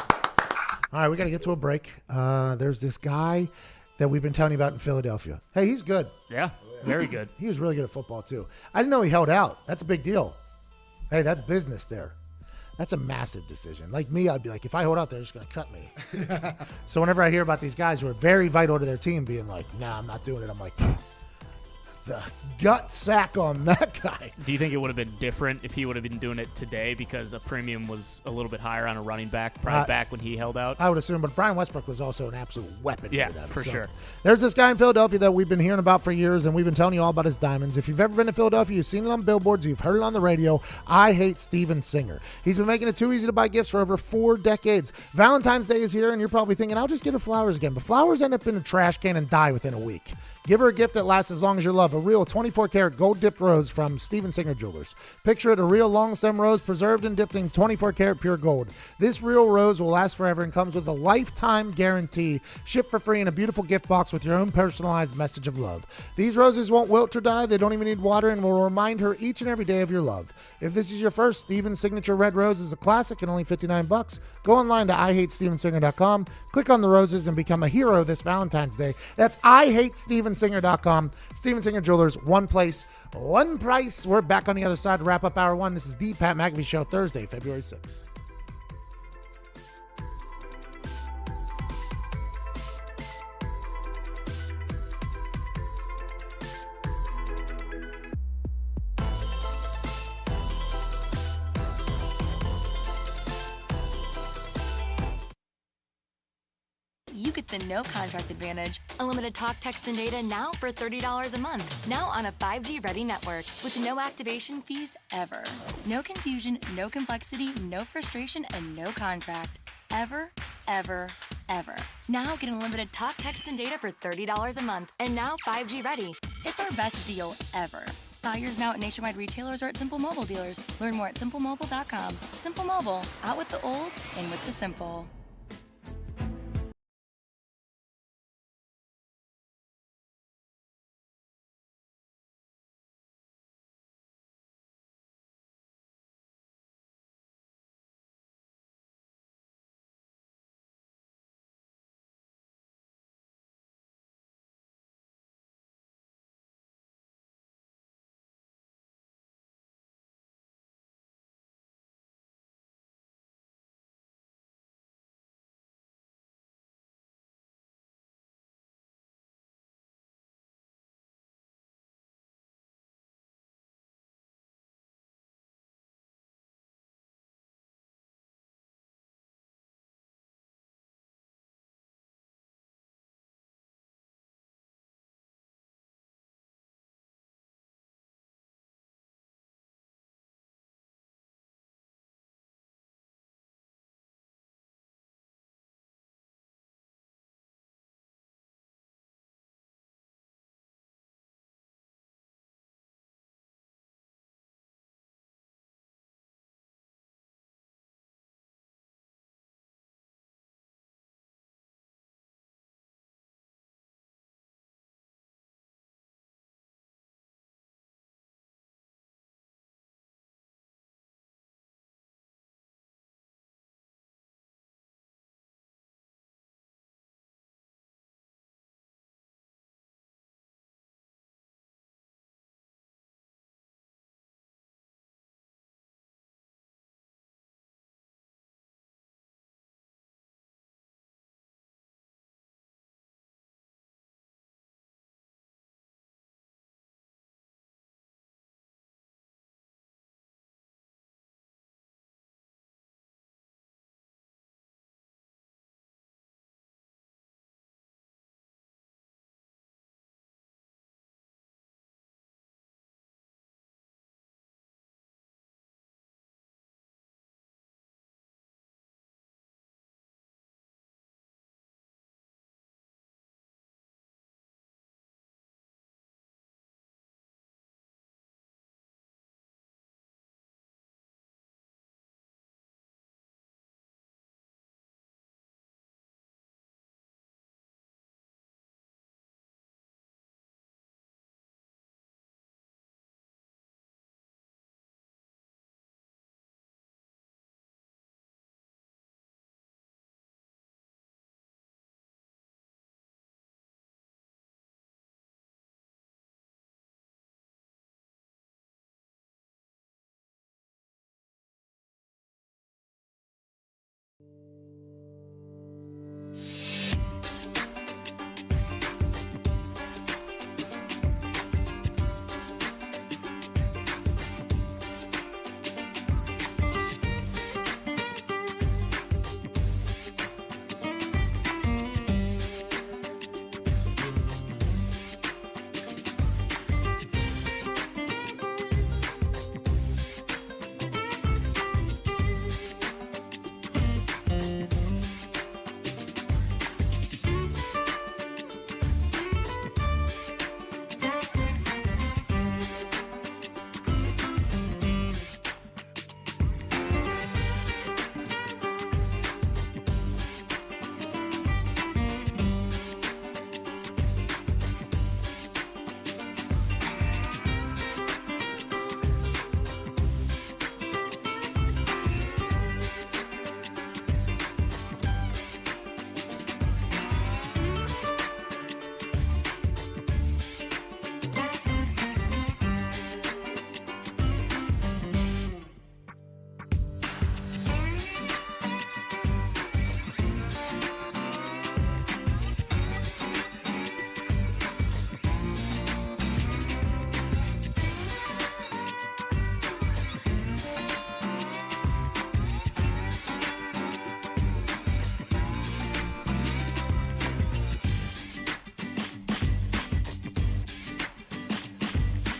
A: All right, we got to get to a break. There's this guy that we've been telling you about in Philadelphia. Hey, he's good.
C: Yeah, very good.
A: He was really good at football, too. I didn't know he held out. That's a big deal. Hey, that's business there. That's a massive decision. Like me, I'd be like, if I hold out, they're just going to cut me. So whenever I hear about these guys who are very vital to their team being like, nah, I'm not doing it, I'm like, the gut sack on that guy.
C: Do you think it would have been different if he would have been doing it today because a premium was a little bit higher on a running back, probably back when he held out?
A: I would assume, but Brian Westbrook was also an absolute weapon for them.
C: For sure.
A: There's this guy in Philadelphia that we've been hearing about for years, and we've been telling you all about his diamonds. If you've ever been to Philadelphia, you've seen it on billboards, you've heard it on the radio. I hate Steven Singer. He's been making it too easy to buy gifts for over 4 decades. Valentine's Day is here, and you're probably thinking, I'll just get her flowers again. But flowers end up in a trash can and die within a week. Give her a gift that lasts as long as your love. A real 24-karat gold-dipped rose from Steven Singer Jewelers. Picture it, a real long-stem rose preserved and dipped in 24-karat pure gold. This real rose will last forever and comes with a lifetime guarantee. Shipped for free in a beautiful gift box with your own personalized message of love. These roses won't wilt or die. They don't even need water and will remind her each and every day of your love. If this is your first, Steven Signature Red Rose is a classic and only $59. Go online to IHateStevenSinger.com. Click on the roses and become a hero this Valentine's Day. That's IHateStevenSinger.com. Steven Singer Jewelers, one place, one price. We're back on the other side to wrap up hour 1. This is the Pat McAfee Show, Thursday, February 6th.
G: You get the no contract advantage. Unlimited talk, text, and data now for $30 a month. Now on a 5G ready network with no activation fees ever. No confusion, no complexity, no frustration, and no contract. Ever, ever, ever. Now get unlimited talk, text, and data for $30 a month. And now 5G ready. It's our best deal ever. Buy yours now at nationwide retailers or at Simple Mobile dealers. Learn more at simplemobile.com. Simple Mobile, out with the old, in with the simple.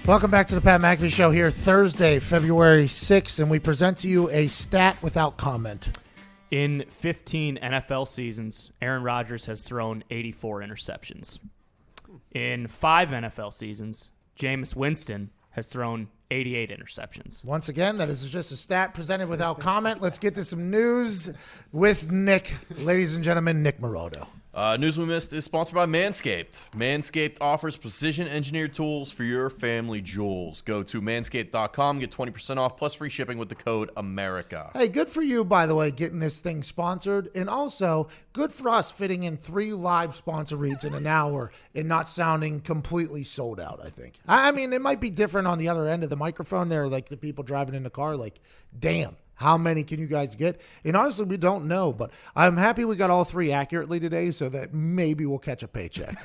A: Welcome back to the Pat McAfee Show here Thursday, February 6th, and we present to you a stat without comment.
C: In 15 NFL seasons, Aaron Rodgers has thrown 84 interceptions. In 5 NFL seasons, Jameis Winston has thrown 88 interceptions.
A: Once again, that is just a stat presented without comment. Let's get to some news with Nick. Ladies and gentlemen, Nick Morodo.
J: News we missed is sponsored by Manscaped. Manscaped offers precision-engineered tools for your family jewels. Go to manscaped.com, get 20% off plus free shipping with the code AMERICA.
A: Hey, good for you, by the way, getting this thing sponsored. And also, good for us fitting in 3 live sponsor reads in an hour and not sounding completely sold out, I think. I mean, it might be different on the other end of the microphone there, like the people driving in the car, like, damn. How many can you guys get? And honestly, we don't know, but I'm happy we got all 3 accurately today so that maybe we'll catch a paycheck.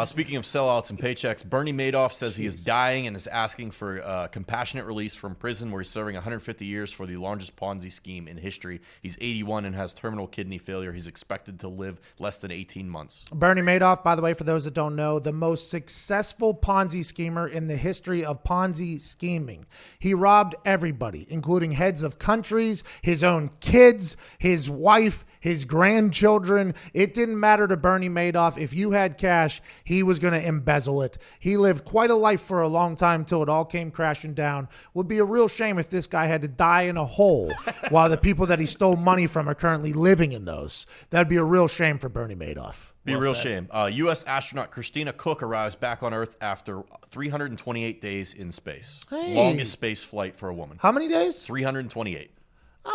J: Speaking of sellouts and paychecks, Bernie Madoff says he is dying and is asking for compassionate release from prison where he's serving 150 years for the largest Ponzi scheme in history. He's 81 and has terminal kidney failure. He's expected to live less than 18 months.
A: Bernie Madoff, by the way, for those that don't know, the most successful Ponzi schemer in the history of Ponzi scheming. He robbed everybody, including heads of countries, his own kids, his wife, his grandchildren. It didn't matter to Bernie Madoff. If you had cash, he was going to embezzle it. He lived quite a life for a long time till it all came crashing down. Would be a real shame if this guy had to die in a hole while the people that he stole money from are currently living in those. That'd be a real shame for Bernie Madoff.
J: Be a real shame. U.S. astronaut Christina Koch arrives back on Earth after 328 days in space.
A: Hey.
J: Longest space flight for a woman.
A: How many days?
J: 328.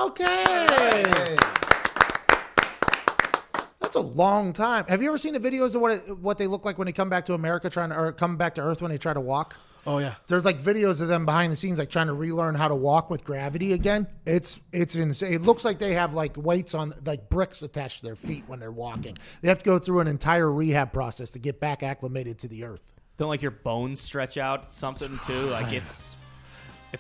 A: Okay. That's a long time. Have you ever seen the videos of what they look like when they come back to America or come back to Earth when they try to walk?
D: Oh, yeah.
A: There's like videos of them behind the scenes, like trying to relearn how to walk with gravity again. It's insane. It looks like they have like weights on, like bricks attached to their feet when they're walking. They have to go through an entire rehab process to get back acclimated to the Earth.
C: Don't like your bones stretch out something too? Like it's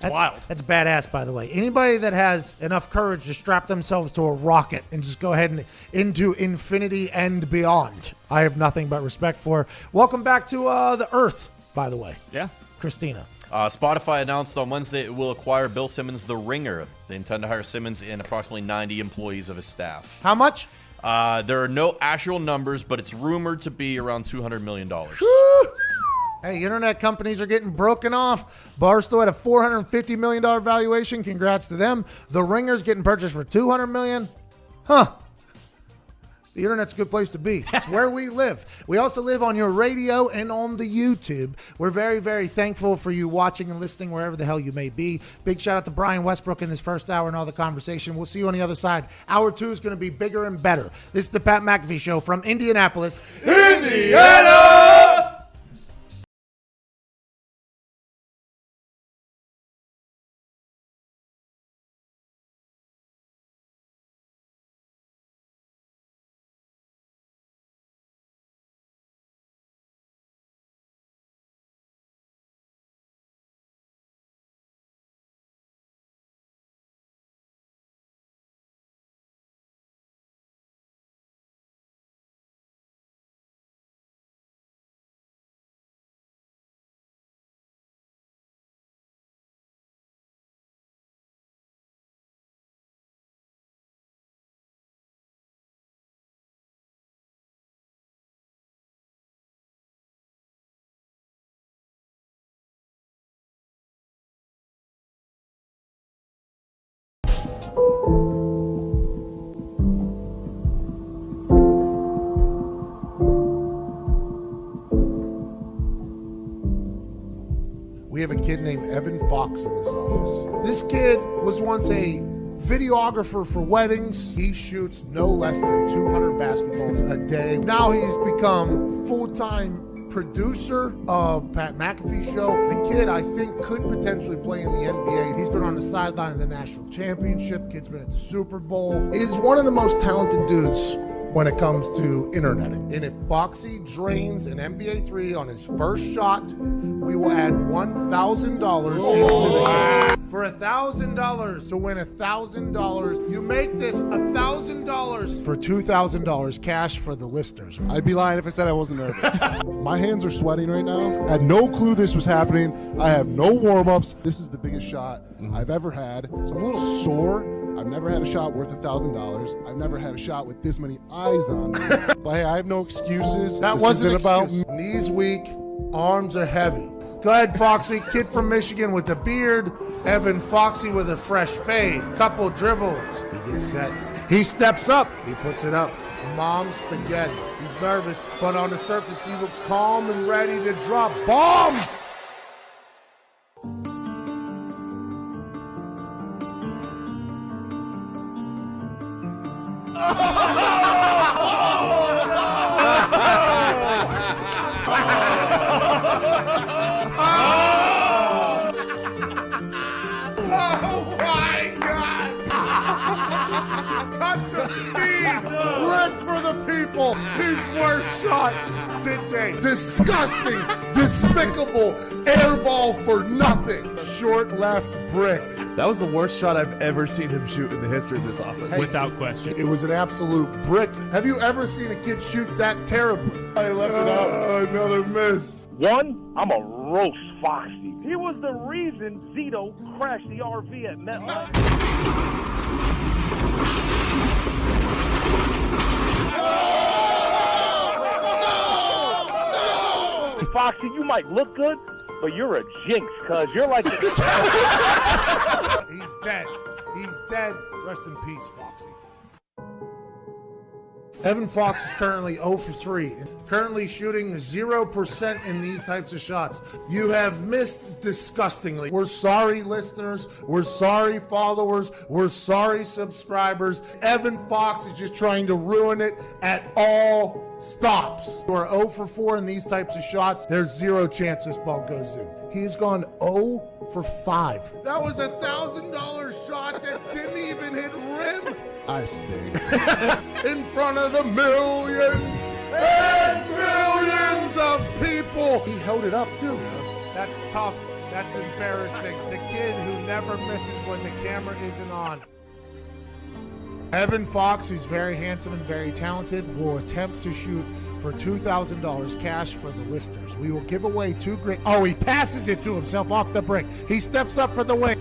C: wild.
A: That's badass, by the way. Anybody that has enough courage to strap themselves to a rocket and just go ahead and into infinity and beyond, I have nothing but respect for. Welcome back to the Earth, by the way.
C: Yeah.
A: Christina.
J: Spotify announced on Wednesday it will acquire Bill Simmons' The Ringer. They intend to hire Simmons and approximately 90 employees of his staff.
A: How much?
J: There are no actual numbers, but it's rumored to be around $200 million.
A: Hey, internet companies are getting broken off. Barstool had a $450 million valuation. Congrats to them. The Ringer's getting purchased for $200 million. Huh. The internet's a good place to be. It's where we live. We also live on your radio and on the YouTube. We're very, very thankful for you watching and listening wherever the hell you may be. Big shout out to Brian Westbrook in this first hour and all the conversation. We'll see you on the other side. Hour 2 is going to be bigger and better. This is the Pat McAfee Show from Indianapolis, Indiana! We have a kid named Evan Fox in this office. This kid was once a videographer for weddings. He shoots no less than 200 basketballs a day. Now he's become full-time producer of Pat McAfee Show. The kid, I think, could potentially play in the NBA. He's been on the sideline of the national championship. Kid's been at the Super Bowl. He's one of the most talented dudes when it comes to interneting. And if Foxy drains an NBA 3 on his first shot, we will add $1,000 into the game. for $1,000 to win $1,000. You make this $1,000 for $2,000 cash for the listeners.
K: I'd be lying if I said I wasn't nervous. My hands are sweating right now. I had no clue this was happening. I have no warm-ups. This is the biggest shot I've ever had. So I'm a little sore. I've never had a shot worth $1,000. I've never had a shot with this many eyes on me. But hey, I have no excuses.
A: That
K: This
A: wasn't
K: isn't
A: an excuse. Knees weak, arms are heavy. Go ahead, Foxy. Kid from Michigan with a beard. Evan Foxy with a fresh fade. Couple dribbles. He gets set. He steps up. He puts it up. Mom spaghetti. He's nervous, but on the surface he looks calm and ready to drop bombs. Oh my God! Cut the feed! Rip for the people! His worst shot today. Disgusting, despicable, airball for nothing. Short left brick.
L: That was the worst shot I've ever seen him shoot in the history of this offense.
C: Without question.
A: It was an absolute brick. Have you ever seen a kid shoot that terribly? I left it out. Another miss.
M: One, I'm a roast Foxy. He was the reason Zito crashed the RV at MetLife. Foxy, you might look good, but you're a jinx, cuz you're like...
A: He's dead. He's dead. Rest in peace, Foxy. Evan Fox is currently 0 for 3, currently shooting 0% in these types of shots. You have missed disgustingly. We're sorry, listeners. We're sorry, followers. We're sorry, subscribers. Evan Fox is just trying to ruin it at all stops. You are 0 for 4 in these types of shots. There's zero chance this ball goes in. He's gone 0 for 5. That was $1,000 shot that didn't even hit rim.
K: I stink.
A: In front of the millions and millions of people. He held it up too. That's tough. That's embarrassing. The kid who never misses when the camera isn't on. Evan Fox, who's very handsome and very talented, will attempt to shoot for $2,000 cash for the listeners. We will give away 2 great... Oh, he passes it to himself off the brick. He steps up for the wing.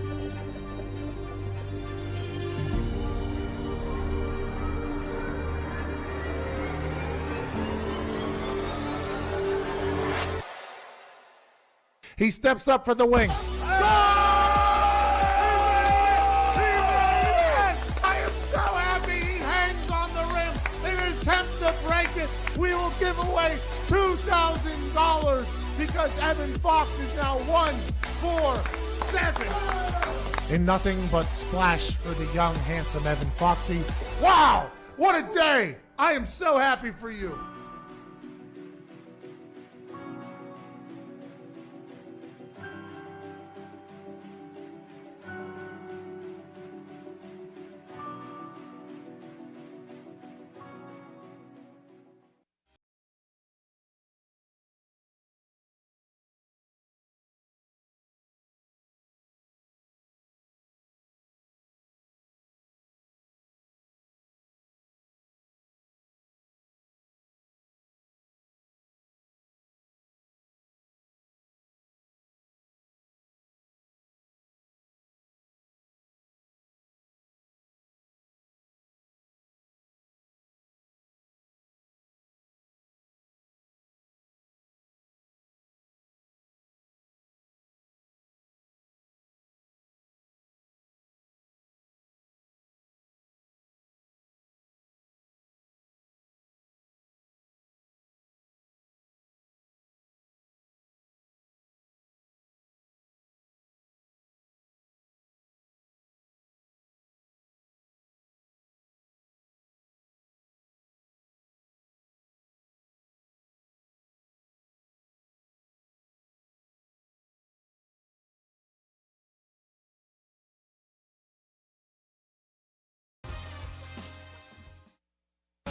A: He steps up for the wing. I am so happy he hangs on the rim in an attempt to break it. We will give away $2,000 because Evan Fox is now 1 for 7. And nothing but splash for the young, handsome Evan Foxy. Wow, what a day. I am so happy for you.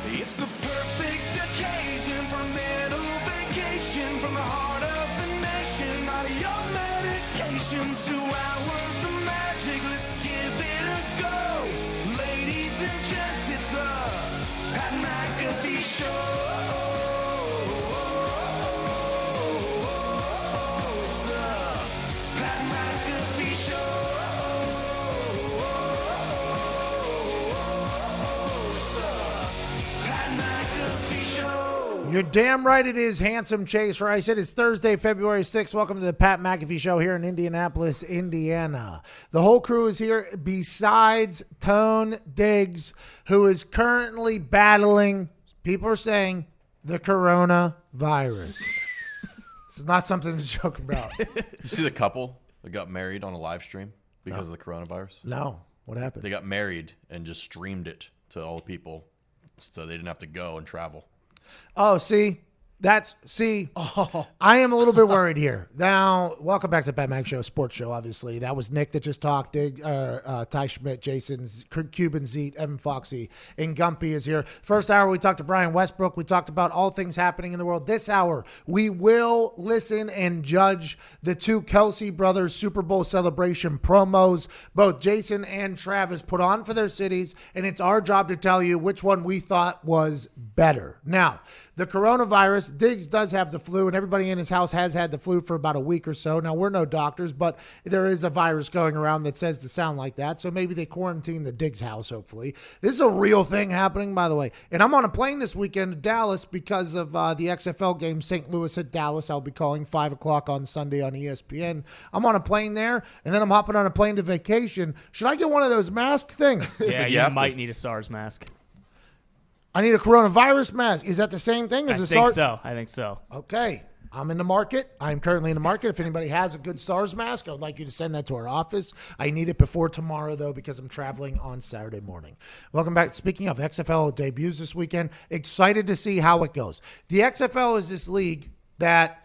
B: It's the perfect occasion for a mental vacation from the heart of the nation. Not a young medication. vacation, 2 hours of magic, let's give it a go. Ladies and gents, it's the Pat McAfee Show. It's the Pat McAfee Show. It's the Pat McAfee Show.
A: You're damn right it is, handsome Chase Rice. It is Thursday, February 6th. Welcome to the Pat McAfee Show here in Indianapolis, Indiana. The whole crew is here besides Tone Diggs, who is currently battling, people are saying, the coronavirus. This is not something to joke about.
J: You see the couple that got married on a live stream because of the coronavirus?
A: No. What happened?
J: They got married and just streamed it to all the people so they didn't have to go and travel.
A: Oh, see? I am a little bit worried here. Now, welcome back to the Pat Mac Show, sports show, obviously. That was Nick that just talked. Ty Schmidt, Jason, Cuban Zeet, Evan Foxy, and Gumpy is here. First hour, we talked to Brian Westbrook. We talked about all things happening in the world. This hour, we will listen and judge the two Kelsey brothers Super Bowl celebration promos both Jason and Travis put on for their cities, and it's our job to tell you which one we thought was better. Now, the coronavirus, Diggs does have the flu, and everybody in his house has had the flu for about a week or so. Now, we're no doctors, but there is a virus going around that says to sound like that, so maybe they quarantine the Diggs house, hopefully. This is a real thing happening, by the way. And I'm on a plane this weekend to Dallas because of the XFL game, St. Louis at Dallas. I'll be calling 5 o'clock on Sunday on ESPN. I'm on a plane there, and then I'm hopping on a plane to vacation. Should I get one of those mask things?
C: Yeah, you might need a SARS mask.
A: I need a coronavirus mask. Is that the same thing as a SARS?
C: I think so.
A: Okay. I'm in the market. I'm currently in the market. If anybody has a good SARS mask, I would like you to send that to our office. I need it before tomorrow, though, because I'm traveling on Saturday morning. Welcome back. Speaking of XFL debuts this weekend, excited to see how it goes. The XFL is this league that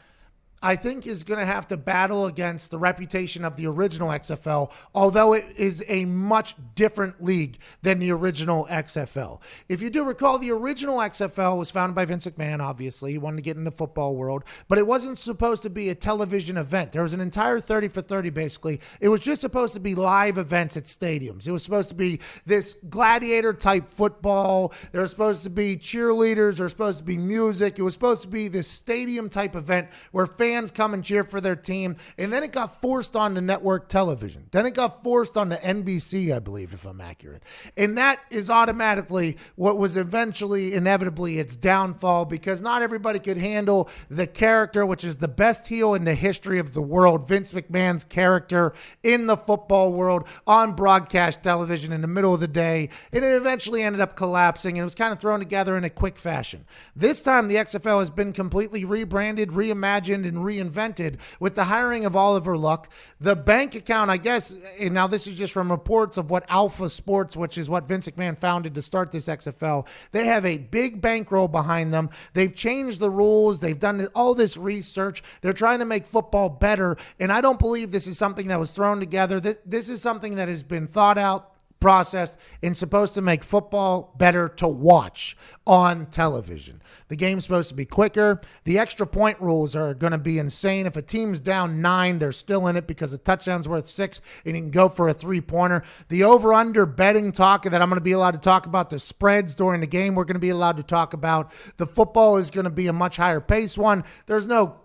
A: I think is going to have to battle against the reputation of the original XFL, although it is a much different league than the original XFL. If you do recall, the original XFL was founded by Vince McMahon, obviously. He wanted to get in the football world, but it wasn't supposed to be a television event. There was an entire 30 for 30, basically. It was just supposed to be live events at stadiums. It was supposed to be this gladiator-type football. There was supposed to be cheerleaders. There was supposed to be music. It was supposed to be this stadium-type event where fans come and cheer for their team, and then it got forced onto network television. Then it got forced onto NBC, I believe, if I'm accurate. And that is automatically what was eventually, inevitably, its downfall, because not everybody could handle the character, which is the best heel in the history of the world, Vince McMahon's character in the football world on broadcast television in the middle of the day, and it eventually ended up collapsing, and it was kind of thrown together in a quick fashion. This time, the XFL has been completely rebranded, reimagined, and reinvented with the hiring of Oliver Luck. The bank account, I guess, and now this is just from reports of what Alpha Sports, which is what Vince McMahon founded to start this XFL, they have a big bankroll behind them. They've changed the rules. They've done all this research. They're trying to make football better, and I don't believe this is something that was thrown together. This is something that has been thought out, processed, and supposed to make football better to watch on television. The game's supposed to be quicker. The extra point rules are going to be insane. If a team's down 9, they're still in it because a touchdown's worth 6, and you can go for a 3-pointer. The over-under betting talk that I'm going to be allowed to talk about the spreads during the game, we're going to be allowed to talk about. The football is going to be a much higher pace one. There's no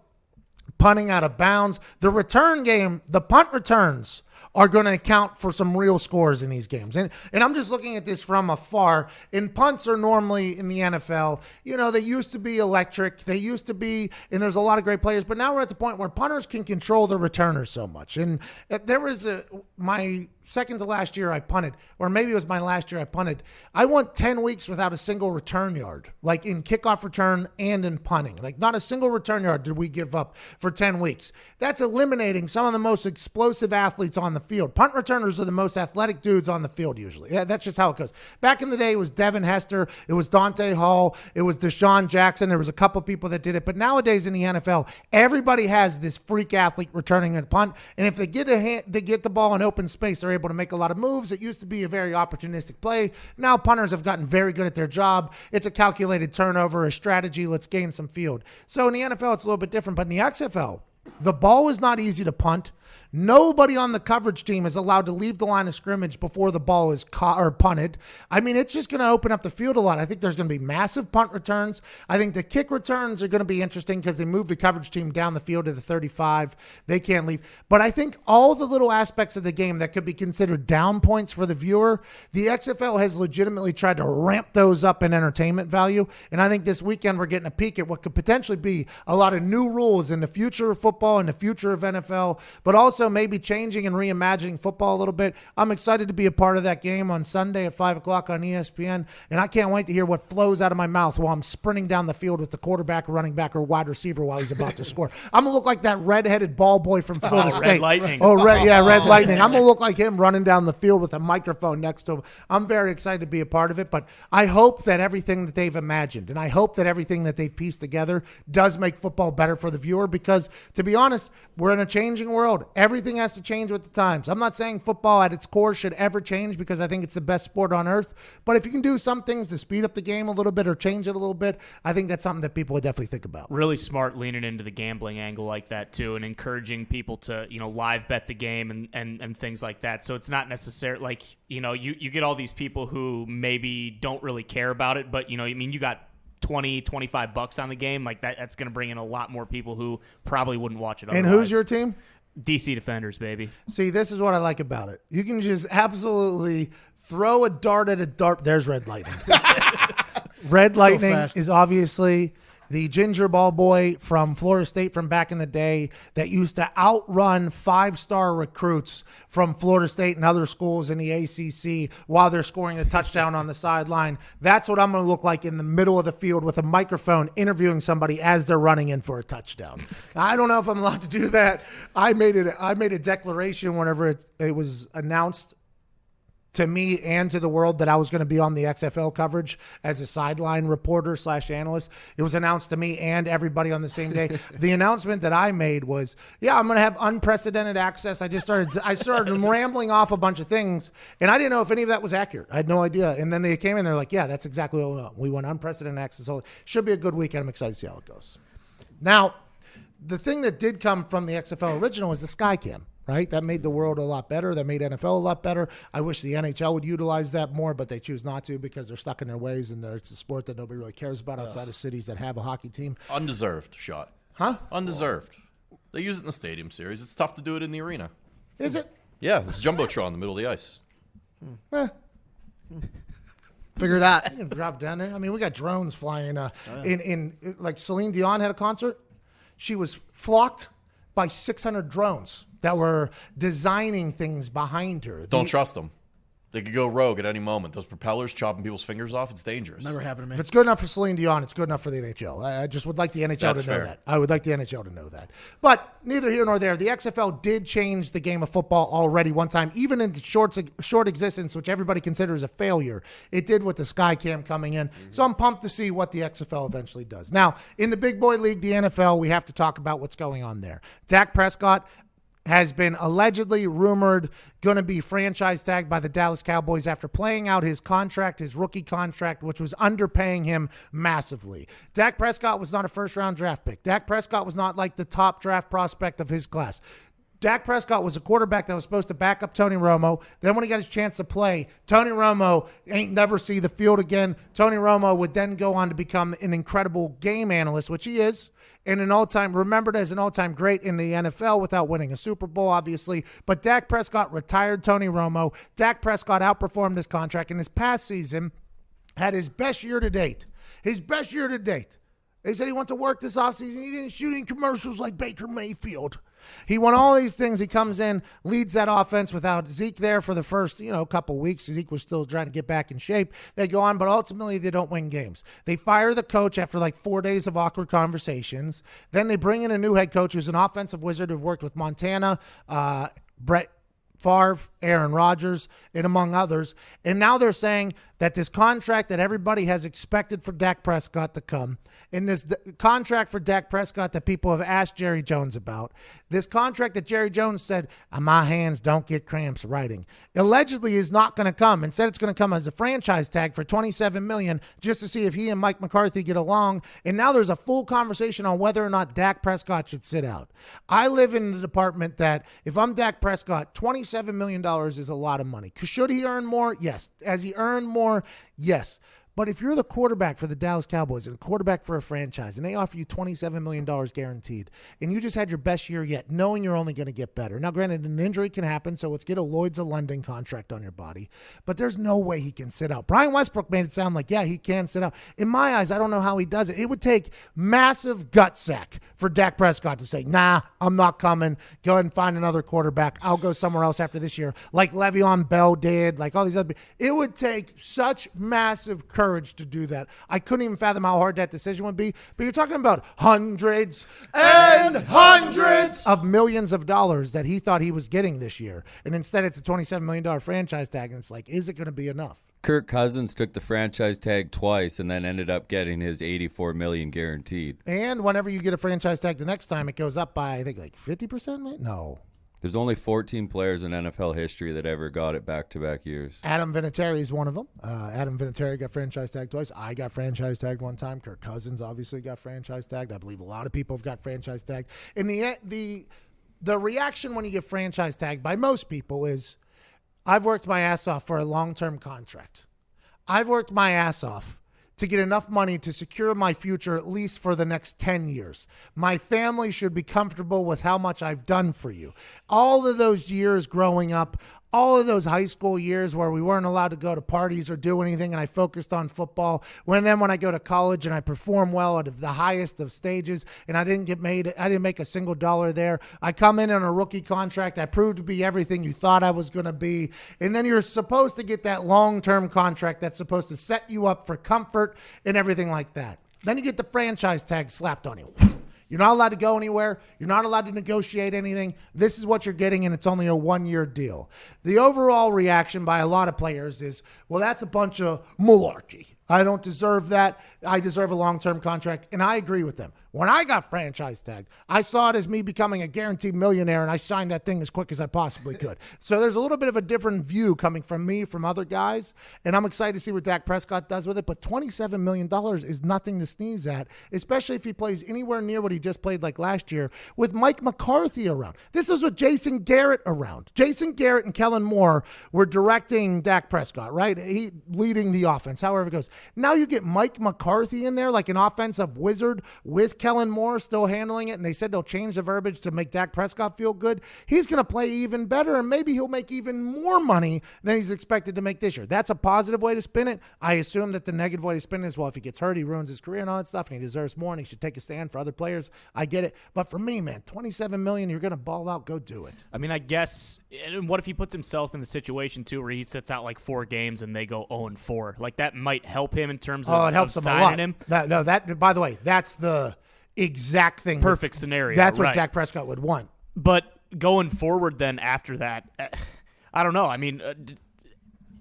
A: punting out of bounds. The return game, the punt returns are going to account for some real scores in these games. And I'm just looking at this from afar. And punts are normally in the NFL, they used to be electric. They used to be, and there's a lot of great players, but now we're at the point where punters can control the returners so much. And there was my second to last year I punted, or maybe it was my last year I punted. I went 10 weeks without a single return yard, like in kickoff return and in punting. Like not a single return yard did we give up for 10 weeks. That's eliminating some of the most explosive athletes on the field. Punt returners are the most athletic dudes on the field usually. Yeah, that's just how it goes. Back in the day, it was Devin Hester. It was Dante Hall. It was Deshaun Jackson. There was a couple people that did it. But nowadays in the NFL, everybody has this freak athlete returning a punt. And if they get the ball in open space, they're able to make a lot of moves. It used to be a very opportunistic play. Now punters have gotten very good at their job. It's a calculated turnover, a strategy. Let's gain some field. So in the NFL, it's a little bit different. But in the XFL, The ball is not easy to punt. Nobody on the coverage team is allowed to leave the line of scrimmage before the ball is caught or punted. I mean, it's just going to open up the field a lot. I think there's going to be massive punt returns. I think the kick returns are going to be interesting because they move the coverage team down the field to the 35. They can't leave. But I think all the little aspects of the game that could be considered down points for the viewer, the XFL has legitimately tried to ramp those up in entertainment value. And I think this weekend we're getting a peek at what could potentially be a lot of new rules in the future of football and the future of NFL, but also maybe changing and reimagining football a little bit. I'm excited to be a part of that game on Sunday at 5 o'clock on ESPN, and I can't wait to hear what flows out of my mouth while I'm sprinting down the field with the quarterback, running back, or wide receiver while he's about to score. I'm going to look like that red-headed ball boy from Florida State.
C: Red Lightning.
A: Red Lightning. I'm going to look like him running down the field with a microphone next to him. I'm very excited to be a part of it, but I hope that everything that they've imagined, and I hope that everything that they've pieced together does make football better for the viewer, because, to be honest, we're in a changing world. Everything has to change with the times. I'm not saying football at its core should ever change, because I think it's the best sport on earth. But if you can do some things to speed up the game a little bit or change it a little bit, I think that's something that people would definitely think about.
C: Really smart leaning into the gambling angle like that too, and encouraging people to, live bet the game and things like that. So it's not necessarily like, you get all these people who maybe don't really care about it, but you got $20-25 on the game, like that's going to bring in a lot more people who probably wouldn't watch it otherwise.
A: And who's your team?
C: DC Defenders, baby.
A: See, this is what I like about it. You can just absolutely throw a dart at a dart. There's Red Lightning. Red Lightning is obviously the ginger ball boy from Florida State from back in the day that used to outrun 5-star recruits from Florida State and other schools in the ACC while they're scoring a touchdown on the sideline. That's what I'm going to look like in the middle of the field with a microphone interviewing somebody as they're running in for a touchdown. I don't know if I'm allowed to do that. I made a declaration whenever it was announced to me and to the world that I was going to be on the XFL coverage as a sideline reporter / analyst. It was announced to me and everybody on the same day. The announcement that I made was, I'm going to have unprecedented access. I started rambling off a bunch of things, and I didn't know if any of that was accurate. I had no idea. And then they came in, they're like, yeah, that's exactly what we want. We want unprecedented access. So it should be a good weekend. I'm excited to see how it goes. Now, the thing that did come from the XFL original was the Skycam. Right? That made the world a lot better. That made NFL a lot better. I wish the NHL would utilize that more, but they choose not to because they're stuck in their ways, and it's a sport that nobody really cares about outside of cities that have a hockey team.
J: Undeserved shot.
A: Huh?
J: Undeserved. They use it in the Stadium Series. It's tough to do it in the arena.
A: Is it?
J: Yeah, it's Jumbotron in the middle of the ice.
N: Figure it out.
A: You can drop down there. I mean, we got drones flying. In like Celine Dion had a concert. She was flocked by 600 drones that were designing things behind her.
J: Don't trust them. They could go rogue at any moment. Those propellers chopping people's fingers off, it's dangerous.
N: Never happened to me.
A: If it's good enough for Celine Dion, it's good enough for the NHL. I just would like the NHL to know that. I would like the NHL to know that. But neither here nor there. The XFL did change the game of football already one time, even in short existence, which everybody considers a failure. It did with the Skycam coming in. So I'm pumped to see what the XFL eventually does. Now, in the big boy league, the NFL, we have to talk about what's going on there. Dak Prescott has been allegedly rumored going to be franchise tagged by the Dallas Cowboys after playing out his contract, his rookie contract, which was underpaying him massively. Dak Prescott was not a first-round draft pick. Dak Prescott was not like the top draft prospect of his class. Dak Prescott was a quarterback that was supposed to back up Tony Romo. Then when he got his chance to play, Tony Romo ain't never see the field again. Tony Romo would then go on to become an incredible game analyst, which he is, and remembered as an all-time great in the NFL without winning a Super Bowl, obviously. But Dak Prescott retired Tony Romo. Dak Prescott outperformed his contract in his past season, had his best year to date. His best year to date. They said he went to work this offseason. He didn't shoot in commercials like Baker Mayfield. He won all these things. He comes in, leads that offense without Zeke there for the first, couple weeks. Zeke was still trying to get back in shape. They go on, but ultimately they don't win games. They fire the coach after like 4 days of awkward conversations. Then they bring in a new head coach who's an offensive wizard who've worked with Montana, Favre, Aaron Rodgers, and among others. And now they're saying that this contract that everybody has expected for Dak Prescott to come, and this contract for Dak Prescott that people have asked Jerry Jones about, this contract that Jerry Jones said, my hands don't get cramps writing, allegedly is not going to come. Instead, it's going to come as a franchise tag for $27 million just to see if he and Mike McCarthy get along. And now there's a full conversation on whether or not Dak Prescott should sit out. I live in the department that if I'm Dak Prescott, $27 million is a lot of money. Should he earn more? Yes. Has he earned more? Yes. But if you're the quarterback for the Dallas Cowboys and a quarterback for a franchise and they offer you $27 million guaranteed and you just had your best year yet, knowing you're only going to get better. Now, granted, an injury can happen, so let's get a Lloyd's of London contract on your body. But there's no way he can sit out. Brian Westbrook made it sound like, yeah, he can sit out. In my eyes, I don't know how he does it. It would take massive gut sack for Dak Prescott to say, nah, I'm not coming. Go ahead and find another quarterback. I'll go somewhere else after this year, like Le'Veon Bell did, like all these other. It would take such massive courage to do that. I couldn't even fathom how hard that decision would be. But you're talking about hundreds and hundreds of millions of dollars that he thought he was getting this year. And instead it's a $27 million franchise tag. And it's like, is it going to be enough?
E: Kirk Cousins took the franchise tag twice and then ended up getting his $84 million guaranteed.
A: And whenever you get a franchise tag the next time, it goes up by, I think, like 50%? No.
E: There's only 14 players in NFL history that ever got it back-to-back years.
A: Adam Vinatieri is one of them. Adam Vinatieri got franchise tagged twice. I got franchise tagged one time. Kirk Cousins obviously got franchise tagged. I believe a lot of people have got franchise tagged. And the reaction when you get franchise tagged by most people is, I've worked my ass off for a long-term contract. I've worked my ass off to get enough money to secure my future at least for the next 10 years. My family should be comfortable with how much I've done for you. All of those years growing up, all of those high school years where we weren't allowed to go to parties or do anything and I focused on football. When I go to college and I perform well at the highest of stages and I didn't make a single dollar there. I come in on a rookie contract. I proved to be everything you thought I was going to be. And then you're supposed to get that long-term contract that's supposed to set you up for comfort and everything like that. Then you get the franchise tag slapped on you. You're not allowed to go anywhere. You're not allowed to negotiate anything. This is what you're getting, and it's only a one-year deal. The overall reaction by a lot of players is, well, that's a bunch of malarkey. I don't deserve that. I deserve a long-term contract, and I agree with them. When I got franchise tagged, I saw it as me becoming a guaranteed millionaire, and I signed that thing as quick as I possibly could. So there's a little bit of a different view coming from me, from other guys, and I'm excited to see what Dak Prescott does with it. But $27 million is nothing to sneeze at, especially if he plays anywhere near what he just played like last year with Mike McCarthy around. This is with Jason Garrett around. Jason Garrett and Kellen Moore were directing Dak Prescott, right? He leading the offense, however it goes. Now you get Mike McCarthy in there like an offensive wizard with Kellen Moore still handling it, and they said they'll change the verbiage to make Dak Prescott feel good. He's going to play even better, and maybe he'll make even more money than he's expected to make this year. That's a positive way to spin it. I assume that the negative way to spin it is, well, if he gets hurt, he ruins his career and all that stuff, and he deserves more, and he should take a stand for other players. I get it. But for me, man, $27 million, you're going to ball out, go do it.
C: I mean, I guess, and what if he puts himself in the situation, too, where he sits out like 4 games and they go 0-4? Like, that might help him in terms of,
A: it helps him a lot. That, by the way, that's the exact thing.
C: Perfect scenario.
A: That's what
C: right.
A: Dak Prescott would want.
C: But going forward then after that, I don't know. I mean,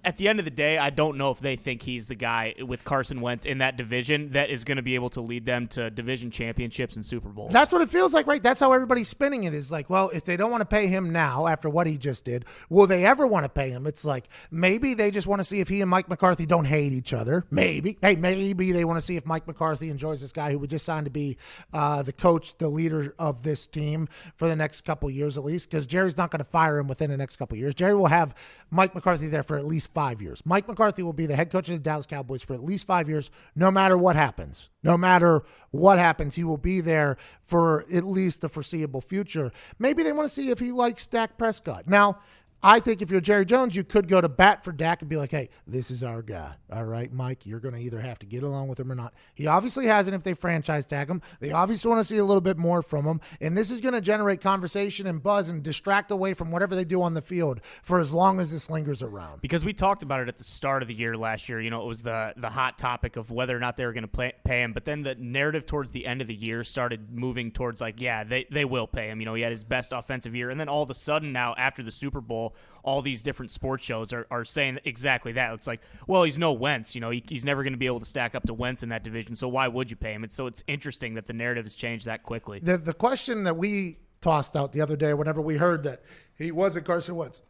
C: at the end of the day, I don't know if they think he's the guy with Carson Wentz in that division that is going to be able to lead them to division championships and Super Bowls.
A: That's what it feels like, right? That's how everybody's spinning it, is like, well, if they don't want to pay him now after what he just did, will they ever want to pay him? It's like, maybe they just want to see if he and Mike McCarthy don't hate each other. Maybe. Hey, maybe they want to see if Mike McCarthy enjoys this guy who would just sign to be the coach, the leader of this team for the next couple of years at least, because Jerry's not going to fire him within the next couple of years. Jerry will have Mike McCarthy there for at least 5 years. Mike McCarthy will be the head coach of the Dallas Cowboys for at least 5 years, no matter what happens. No matter what happens, he will be there for at least the foreseeable future. Maybe they want to see if he likes Dak Prescott. Now, I think if you're Jerry Jones, you could go to bat for Dak and be like, hey, this is our guy. All right, Mike, you're going to either have to get along with him or not. He obviously hasn't if they franchise tag him. They obviously want to see a little bit more from him. And this is going to generate conversation and buzz and distract away from whatever they do on the field for as long as this lingers around.
C: Because we talked about it at the start of the year last year. You know, it was the hot topic of whether or not they were going to pay him. But then the narrative towards the end of the year started moving towards like, yeah, they will pay him. You know, he had his best offensive year. And then all of a sudden now after the Super Bowl, all these different sports shows are saying exactly that. It's like, well, he's no Wentz. He's never going to be able to stack up to Wentz in that division, so why would you pay him? So it's interesting that the narrative has changed that quickly.
A: The question that we tossed out the other day whenever we heard that he wasn't Carson Wentz,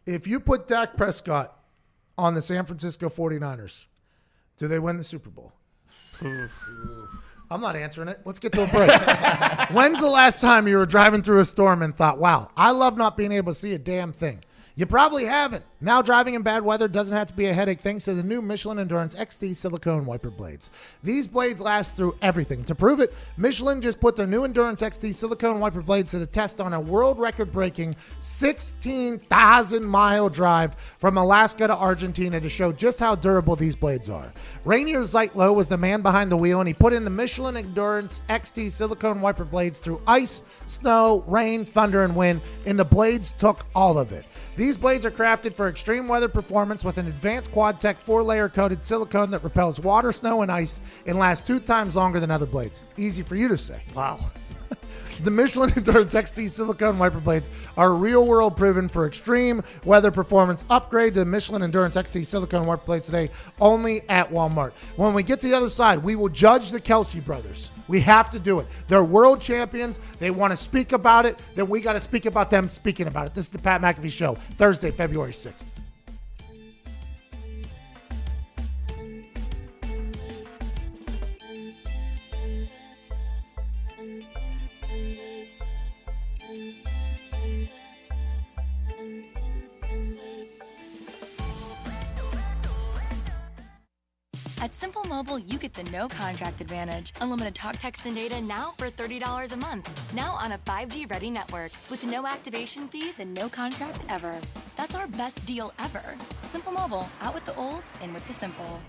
A: if you put Dak Prescott on the San Francisco 49ers, do they win the Super Bowl? I'm not answering it. Let's get to a break. When's the last time you were driving through a storm and thought, wow, I love not being able to see a damn thing? You probably haven't. Now driving in bad weather doesn't have to be a headache thanks to the new Michelin Endurance XT silicone wiper blades. These blades last through everything. To prove it, Michelin just put their new Endurance XT silicone wiper blades to the test on a world record-breaking 16,000-mile drive from Alaska to Argentina to show just how durable these blades are. Rainier Zeitlo was the man behind the wheel, and he put in the Michelin Endurance XT silicone wiper blades through ice, snow, rain, thunder, and wind, and the blades took all of it. These blades are crafted for extreme weather performance with an advanced QuadTech 4-layer coated silicone that repels water, snow, and ice and lasts 2 times longer than other blades. Easy for you to say.
C: Wow.
A: The Michelin Endurance XT silicone wiper blades are real-world proven for extreme weather performance. Upgrade to the Michelin Endurance XT silicone wiper blades today only at Walmart. When we get to the other side, we will judge the Kelsey brothers. We have to do it. They're world champions. They want to speak about it. Then we got to speak about them speaking about it. This is the Pat McAfee Show, Thursday, February 6th.
G: At Simple Mobile, you get the no contract advantage. Unlimited talk, text, and data now for $30 a month. Now on a 5G ready network with no activation fees and no contract ever. That's our best deal ever. Simple Mobile, out with the old, in with the simple.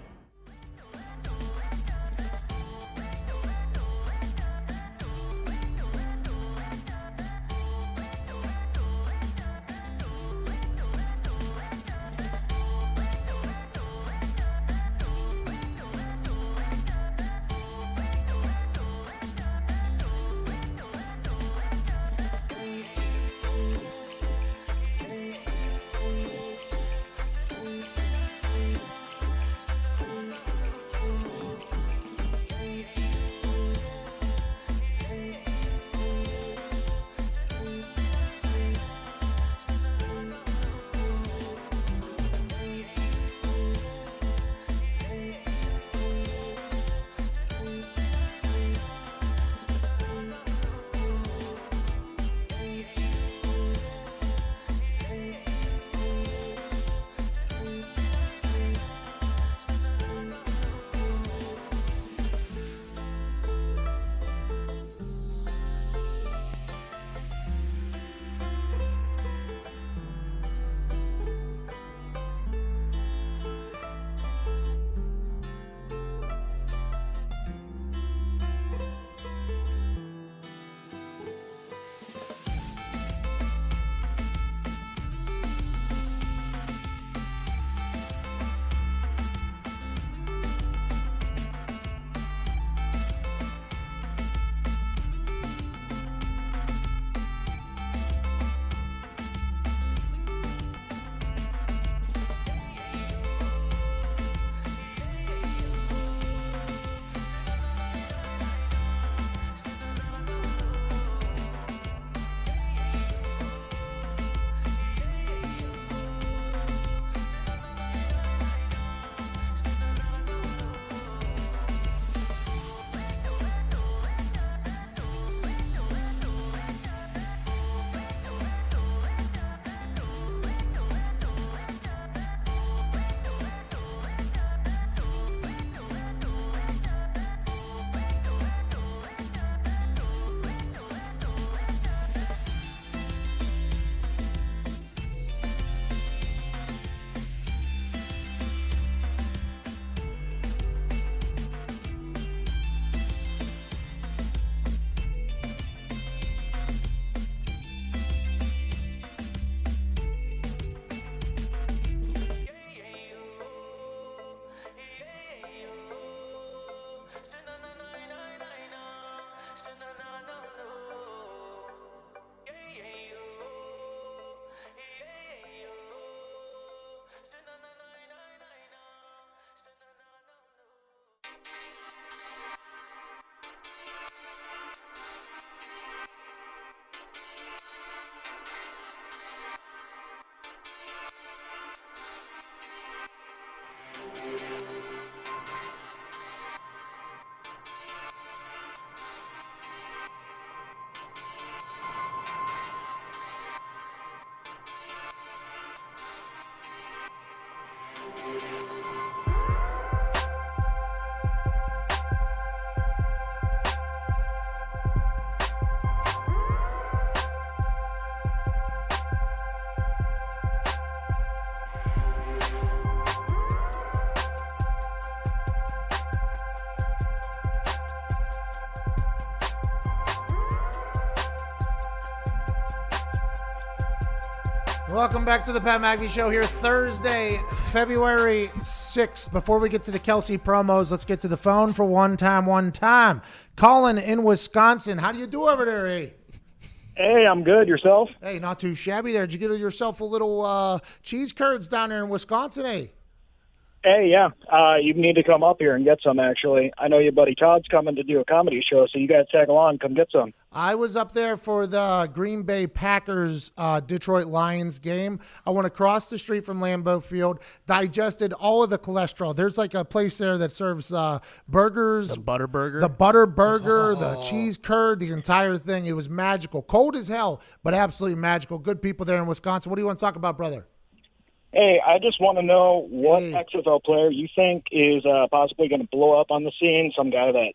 A: Welcome back to the Pat McAfee Show here Thursday, February 6th. Before we get to the Kelsey promos, let's get to the phone for one time. Colin in Wisconsin. How do you do over there, eh?
O: Hey, I'm good. Yourself?
A: Hey, not too shabby there. Did you get yourself a little cheese curds down there in Wisconsin, eh?
O: Hey, yeah. You need to come up here and get some, actually. I know your buddy Todd's coming to do a comedy show, so you got to tag along. Come get some.
A: I was up there for the Green Bay Packers Detroit Lions game. I went across the street from Lambeau Field, digested all of the cholesterol. There's like a place there that serves burgers.
C: The butter burger.
A: The butter burger, the cheese curd, the entire thing. It was magical. Cold as hell, but absolutely magical. Good people there in Wisconsin. What do you want to talk about, brother?
O: Hey, I just want to know what XFL player you think is possibly going to blow up on the scene. Some guy that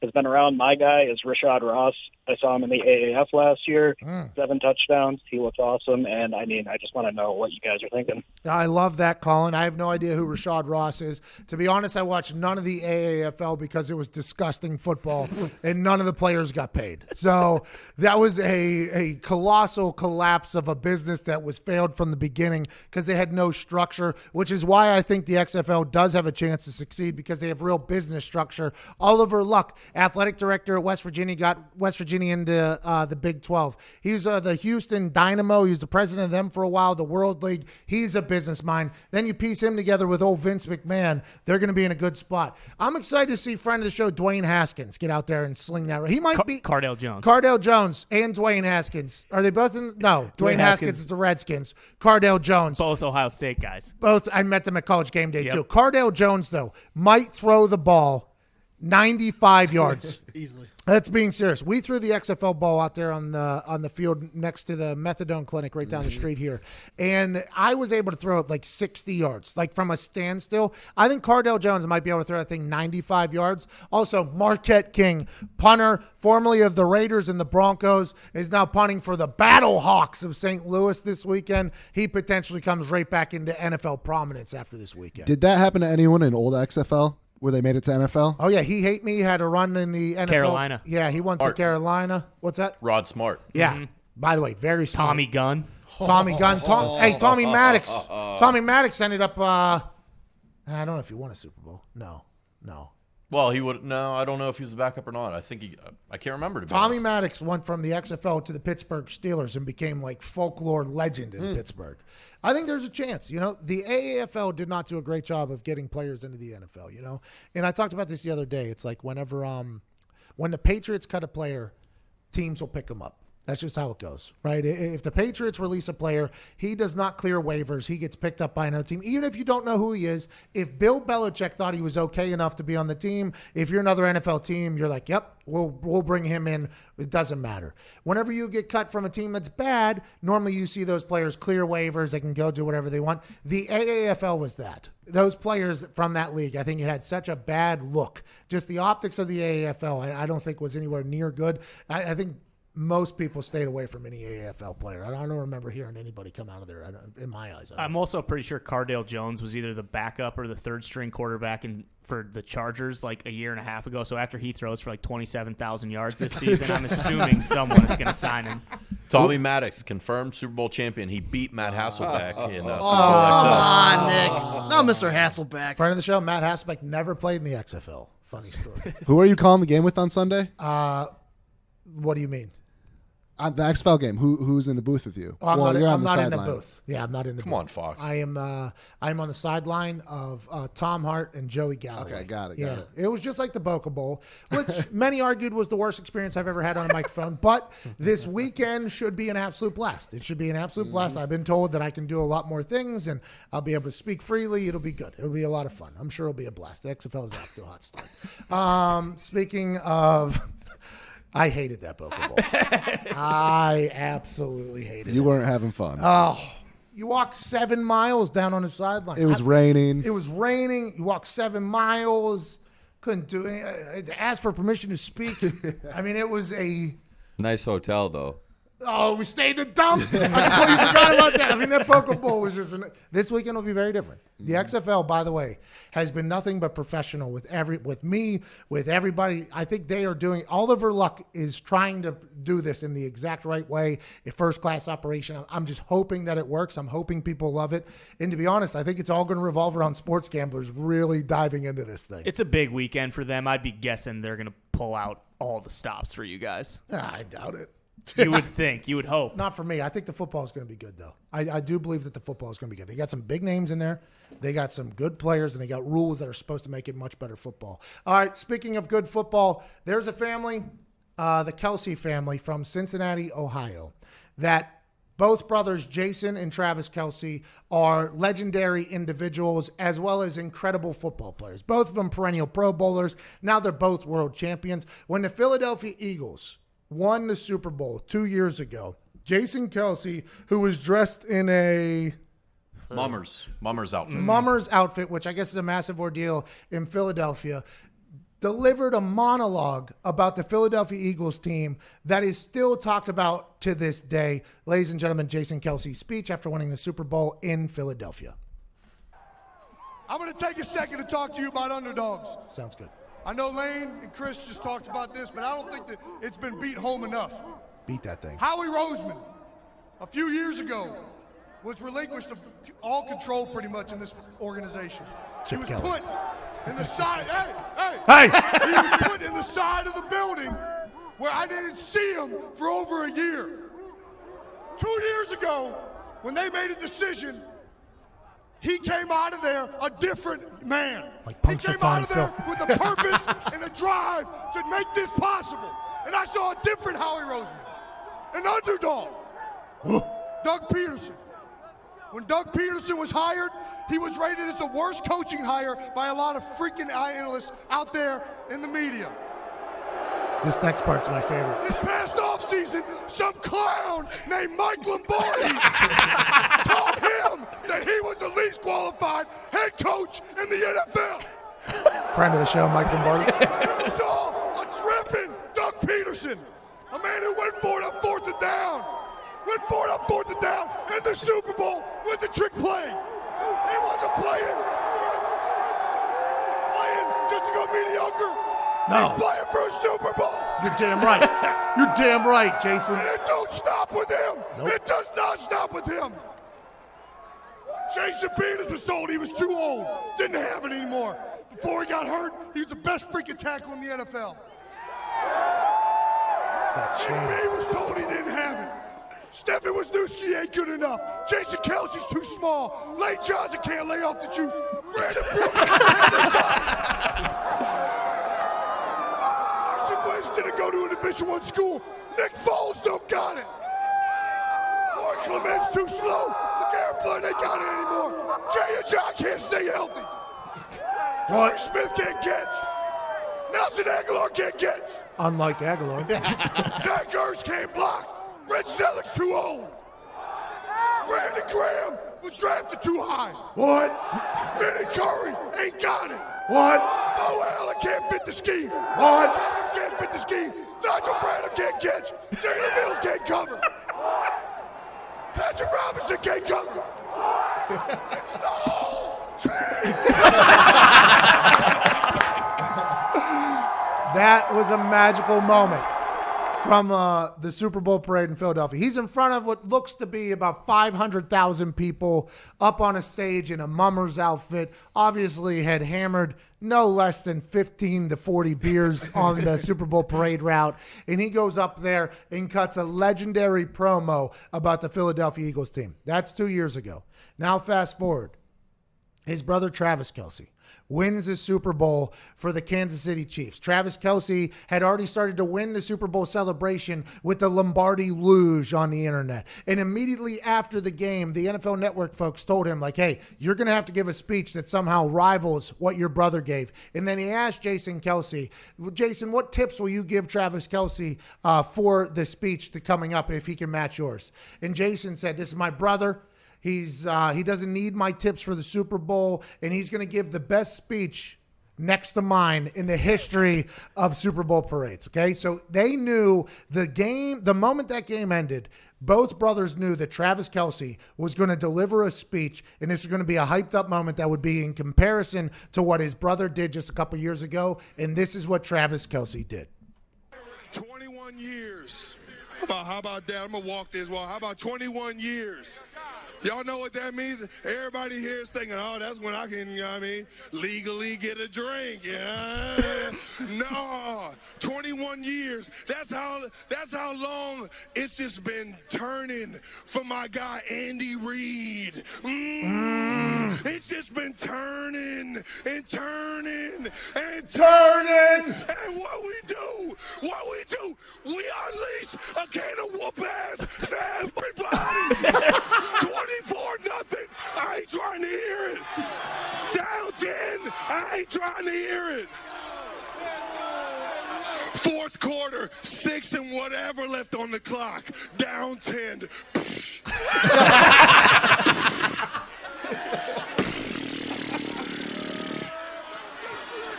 O: has been around. My guy is Rashad Ross. I saw him in the AAF last year. 7 touchdowns. He looks awesome. And, I just want to know what you guys are thinking.
A: I love that, Colin. I have no idea who Rashad Ross is. To be honest, I watched none of the AAFL because it was disgusting football, and none of the players got paid. So that was a colossal collapse of a business that was failed from the beginning because they had no structure, which is why I think the XFL does have a chance to succeed because they have real business structure. Oliver Luck, athletic director at West Virginia, got West Virginia into the Big 12. He's the Houston Dynamo. He was the president of them for a while, the World League. He's a business mind. Then you piece him together with old Vince McMahon. They're going to be in a good spot. I'm excited to see friend of the show, Dwayne Haskins, get out there and sling that. He might be
C: Cardale Jones.
A: Cardale Jones and Dwayne Haskins. Are they both in? No, Dwayne Haskins is the Redskins. Cardale Jones.
C: Both Ohio State guys.
A: Both. I met them at College Game Day, too. Cardale Jones, though, might throw the ball 95 yards.
N: Easily.
A: That's being serious. We threw the XFL ball out there on the field next to the methadone clinic right down the street here. And I was able to throw it like 60 yards, like from a standstill. I think Cardale Jones might be able to throw that thing 95 yards. Also, Marquette King, punter, formerly of the Raiders and the Broncos, is now punting for the Battle Hawks of St. Louis this weekend. He potentially comes right back into NFL prominence after this weekend.
K: Did that happen to anyone in old XFL? Where they made it to NFL?
A: Oh, yeah. He hate me. Had a run in the NFL.
C: Carolina.
A: Yeah, he went to Carolina. What's that?
J: Rod Smart.
A: Yeah. Mm-hmm. By the way, very smart.
C: Tommy Gunn.
A: Tommy Gunn. Tommy Maddox. Tommy Maddox ended up, I don't know if he won a Super Bowl. No.
J: Well, he would. No, I don't know if he was the backup or not. I think I can't remember. To be
A: Tommy
J: honest.
A: Maddox went from the XFL to the Pittsburgh Steelers and became like folklore legend in Pittsburgh. I think there's a chance. The AAFL did not do a great job of getting players into the NFL. And I talked about this the other day. It's like whenever when the Patriots cut a player, teams will pick them up. That's just how it goes, right? If the Patriots release a player, he does not clear waivers. He gets picked up by another team, even if you don't know who he is. If Bill Belichick thought he was okay enough to be on the team, if you're another NFL team, you're like, yep, we'll bring him in. It doesn't matter. Whenever you get cut from a team that's bad, normally you see those players clear waivers. They can go do whatever they want. The AAFL was that. Those players from that league, I think it had such a bad look. Just the optics of the AAFL, I don't think was anywhere near good. I think most people stayed away from any AFL player. I don't remember hearing anybody come out of there in my eyes.
C: I'm also pretty sure Cardale Jones was either the backup or the third-string quarterback for the Chargers like a year and a half ago. So after he throws for like 27,000 yards this season, I'm assuming someone is going to sign him.
J: Tommy Maddox, confirmed Super Bowl champion. He beat Matt Hasselbeck in Super Bowl XL.
N: Come on, Nick. Not Mr. Hasselbeck.
A: Friend of the show, Matt Hasselbeck never played in the XFL. Funny story.
K: Who are you calling the game with on Sunday?
A: What do you mean?
K: The XFL game. Who's in the booth with you?
A: Oh, I'm not in the
K: sideline.
A: booth. Yeah, I'm not in the booth.
J: Come on, Fox.
A: I'm on the sideline of Tom Hart and Joey Galloway.
K: Okay, got it.
A: It was just like the Boca Bowl, which many argued was the worst experience I've ever had on a microphone. But this weekend should be an absolute blast. It should be an absolute blast. I've been told that I can do a lot more things, and I'll be able to speak freely. It'll be good. It'll be a lot of fun. I'm sure it'll be a blast. The XFL is off to a hot start. Speaking of... I hated that Boca Bowl. I absolutely hated it.
K: You weren't having fun.
A: Oh, you walked 7 miles down on the sideline.
K: It was raining.
A: It was raining. You walked 7 miles. Couldn't do it. Asked for permission to speak. I mean, it was a...
E: Nice hotel, though.
A: Oh, we stayed in the dump. I completely forgot about that. I mean, that Poker Bowl was just this weekend will be very different. The XFL, by the way, has been nothing but professional with me, with everybody. I think they are doing. Oliver Luck is trying to do this in the exact right way, a first-class operation. I'm just hoping that it works. I'm hoping people love it. And to be honest, I think it's all going to revolve around sports gamblers really diving into this thing.
C: It's a big weekend for them. I'd be guessing they're going to pull out all the stops for you guys.
A: I doubt it.
C: You would think. You would hope.
A: Not for me. I think the football is going to be good, though. I do believe that the football is going to be good. They got some big names in there. They got some good players, and they got rules that are supposed to make it much better football. All right, speaking of good football, there's a family, the Kelsey family from Cincinnati, Ohio, that both brothers, Jason and Travis Kelsey, are legendary individuals as well as incredible football players. Both of them perennial Pro Bowlers. Now they're both world champions. When the Philadelphia Eagles won the Super Bowl 2 years ago, Jason Kelsey, who was dressed in a
J: Mummers outfit.
A: Mummers outfit, which I guess is a massive ordeal in Philadelphia, delivered a monologue about the Philadelphia Eagles team that is still talked about to this day. Ladies and gentlemen, Jason Kelsey's speech after winning the Super Bowl in Philadelphia.
P: I'm going to take a second to talk to you about underdogs.
A: Sounds good.
P: I know Lane and Chris just talked about this, but I don't think that it's been beat home enough.
A: Beat that thing.
P: Howie Roseman, a few years ago, was relinquished of all control pretty much in this organization.
A: Chip
P: he was
A: Kelly.
P: put in the side.
A: Hey!
P: He was put in the side of the building where I didn't see him for over a year. 2 years ago, when they made a decision, he came out of there a different man. He came out of there with a purpose and a drive to make this possible. And I saw a different Howie Roseman, an underdog. Doug Peterson. When Doug Peterson was hired, he was rated as the worst coaching hire by a lot of freaking analysts out there in the media.
A: This next part's my favorite.
P: This past offseason, some clown named Mike Lombardi told him that he was the least qualified head coach in the NFL.
A: Friend of the show, Mike Lombardi.
P: You saw a driven Doug Peterson, a man who went for it on 4th and down. Went for it on 4th and down in the Super Bowl with the trick play. He wasn't playing just to go mediocre.
A: No.
P: He's playing for a Super Bowl.
A: You're damn right. You're damn right, Jason.
P: And it don't stop with him.
A: Nope.
P: It does not stop with him. Jason Peters was told he was too old. Didn't have it anymore. Before he got hurt, he was the best freaking tackle in the NFL. Jimmy was told he didn't have it. Stephen Wisniewski ain't good enough. Jason Kelsey's too small. Lane Johnson can't lay off the juice. Brandon Brooks Carson Wentz didn't go to a Division I school. Nick Foles don't got it. Mark Clement's too slow. LeGarrette Blount ain't got it anymore. Jay and John can't stay healthy. Roy Smith can't catch. Nelson Aguilar can't catch.
A: Unlike Aguilar.
P: Zach Ertz can't block. Brett Selleck's too old. Brandon Graham was drafted too high.
A: What?
P: Vinny Curry ain't got it.
A: What?
P: Mo Allen can't fit the scheme.
A: What?
P: Thomas can't fit the scheme. Nigel Bradley can't catch. Jalen Mills can't cover. Patrick Robinson can't cover. It's the whole team.
A: That was a magical moment from the Super Bowl parade in Philadelphia. He's in front of what looks to be about 500,000 people up on a stage in a mummer's outfit. Obviously had hammered no less than 15 to 40 beers on the Super Bowl parade route. And he goes up there and cuts a legendary promo about the Philadelphia Eagles team. That's 2 years ago. Now fast forward. His brother Travis Kelsey wins the Super Bowl for the Kansas City Chiefs. Travis Kelsey had already started to win the Super Bowl celebration with the Lombardi Luge on the internet. And immediately after the game, the NFL Network folks told him, like, hey, you're going to have to give a speech that somehow rivals what your brother gave. And then he asked Jason Kelsey, Jason, what tips will you give Travis Kelsey for the speech coming up if he can match yours? And Jason said, this is my brother. He doesn't need my tips for the Super Bowl, and he's going to give the best speech next to mine in the history of Super Bowl parades. Okay. So they knew the moment that game ended, both brothers knew that Travis Kelsey was going to deliver a speech, and this was going to be a hyped up moment that would be in comparison to what his brother did just a couple years ago. And this is what Travis Kelsey did.
P: 21 years. How about that? I'm going to walk this walk. How about 21 years? Y'all know what that means? Everybody here is thinking, oh, that's when I can, legally get a drink. Yeah. No, 21 years. That's how long it's just been turning for my guy Andy Reid. It's just been turning and turning and turning. And what we do, we unleash a can of whoop-ass to everybody. 24-0. I ain't trying to hear it. Down 10. I ain't trying to hear it. Fourth quarter, 6 and whatever left on the clock. Down 10.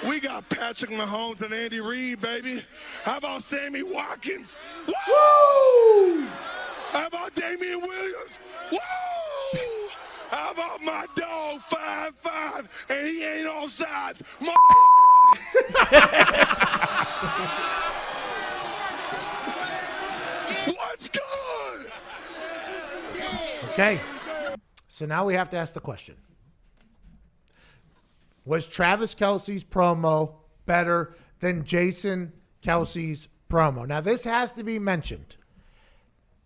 P: We got Patrick Mahomes and Andy Reid, baby. How about Sammy Watkins? Woo! How about Damian Williams? Woo! How about my dog 5'5" and he ain't offsides? What's good?
A: Okay. So now we have to ask the question. Was Travis Kelsey's promo better than Jason Kelsey's promo? Now, this has to be mentioned.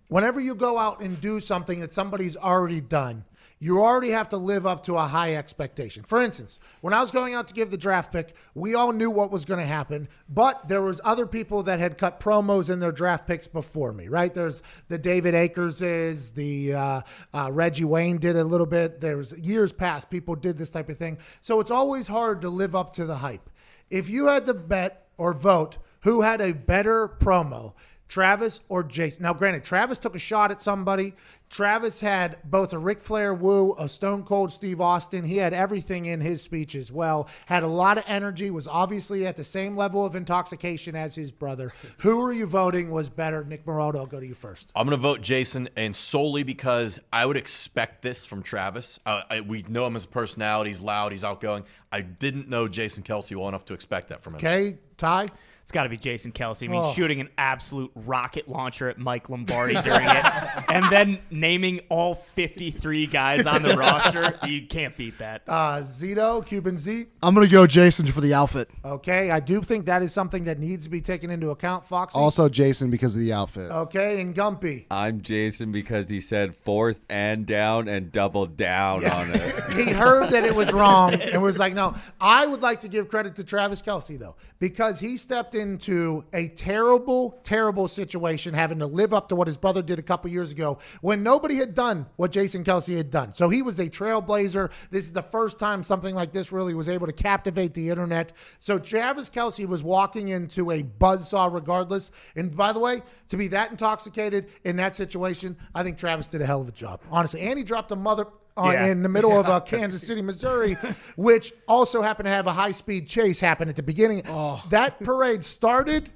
A: Whenever you go out and do something that somebody's already done, you already have to live up to a high expectation. For instance, when I was going out to give the draft pick, we all knew what was going to happen, but there was other people that had cut promos in their draft picks before me, right? There's the David Akerses, the Reggie Wayne did a little bit. There was years past, people did this type of thing. So it's always hard to live up to the hype. If you had to bet or vote who had a better promo, Travis or Jason. Now, granted, Travis took a shot at somebody. Travis had both a Ric Flair woo, a Stone Cold Steve Austin. He had everything in his speech as well. Had a lot of energy, was obviously at the same level of intoxication as his brother. Who are you voting was better? Nick Maroto, I'll go to you first.
J: I'm going to vote Jason, and solely because I would expect this from Travis. We know him as a personality. He's loud. He's outgoing. I didn't know Jason Kelsey well enough to expect that from him.
A: Okay, Ty?
C: It's got to be Jason Kelsey. I mean, shooting an absolute rocket launcher at Mike Lombardi during it, and then naming all 53 guys on the roster. You can't beat that.
A: Zito, Cuban Z.
N: I'm going to go Jason for the outfit.
A: Okay, I do think that is something that needs to be taken into account, Foxy.
K: Also Jason because of the outfit.
A: Okay, and Gumpy.
E: I'm Jason because he said 4th and down and doubled down on it.
A: He heard that it was wrong and was like, no. I would like to give credit to Travis Kelsey, though, because he stepped into a terrible, terrible situation having to live up to what his brother did a couple years ago when nobody had done what Jason Kelsey had done. So he was a trailblazer. This is the first time something like this really was able to captivate the internet. So Travis Kelsey was walking into a buzzsaw regardless. And by the way, to be that intoxicated in that situation, I think Travis did a hell of a job. Honestly, and he dropped a mother... in the middle of Kansas City, Missouri, which also happened to have a high-speed chase happen at the beginning. That parade started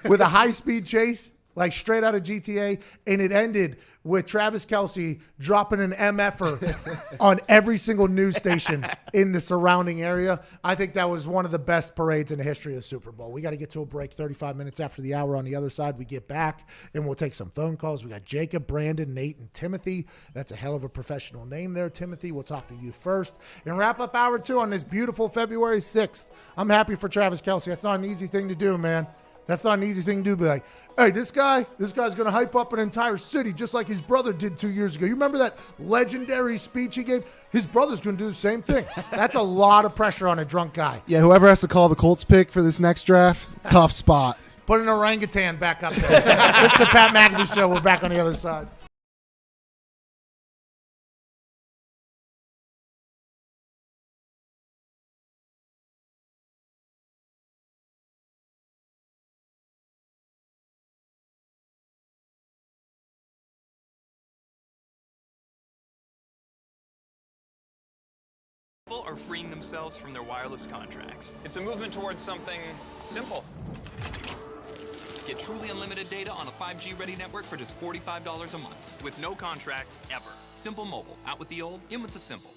A: with a high-speed chase, like straight out of GTA, and it ended with Travis Kelsey dropping an MFer on every single news station in the surrounding area. I think that was one of the best parades in the history of the Super Bowl. We got to get to a break 35 minutes after the hour. On the other side, we get back, and we'll take some phone calls. We got Jacob, Brandon, Nate, and Timothy. That's a hell of a professional name there, Timothy. We'll talk to you first. And wrap up hour 2 on this beautiful February 6th. I'm happy for Travis Kelsey. That's not an easy thing to do, man. That's not an easy thing to do. Be like, hey, this guy's going to hype up an entire city just like his brother did 2 years ago. You remember that legendary speech he gave? His brother's going to do the same thing. That's a lot of pressure on a drunk guy.
K: Yeah, whoever has to call the Colts pick for this next draft, tough spot.
A: Put an orangutan back up there. This is the Pat McAfee Show. We're back on the other side.
F: People are freeing themselves from their wireless contracts. It's a movement towards something simple. Get truly unlimited data on a 5G ready network for just $45 a month with no contract ever. Simple Mobile. Out with the old, in with the simple.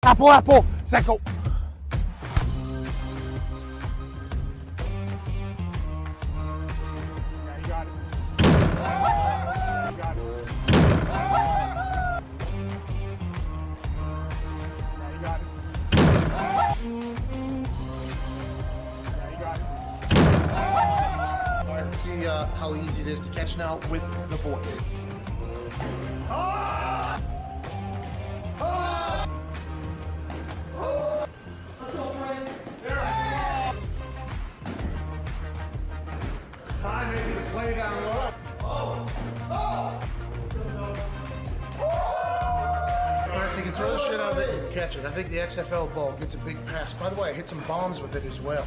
P: Apple, apple, secco. Yeah, you got it. You got it. Yeah, you got it. Yeah, you got it.
N: All right, let's see how easy it is to catch now with the boys.
P: Lay down low.
N: All right, so you can throw the shit out of it and catch it. I think the XFL ball gets a big pass. By the way, I hit some bombs with it as well.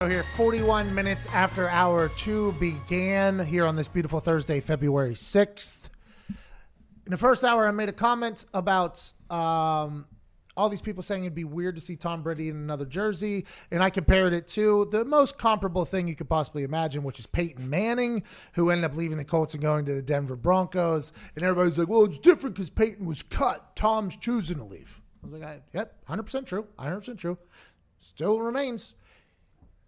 A: Here, 41 minutes after hour 2 began here on this beautiful Thursday, February 6th. In the first hour, I made a comment about all these people saying it'd be weird to see Tom Brady in another jersey, and I compared it to the most comparable thing you could possibly imagine, which is Peyton Manning, who ended up leaving the Colts and going to the Denver Broncos. And everybody's like, well, it's different because Peyton was cut. Tom's choosing to leave. I was like, yep, 100% true, 100% true. Still remains.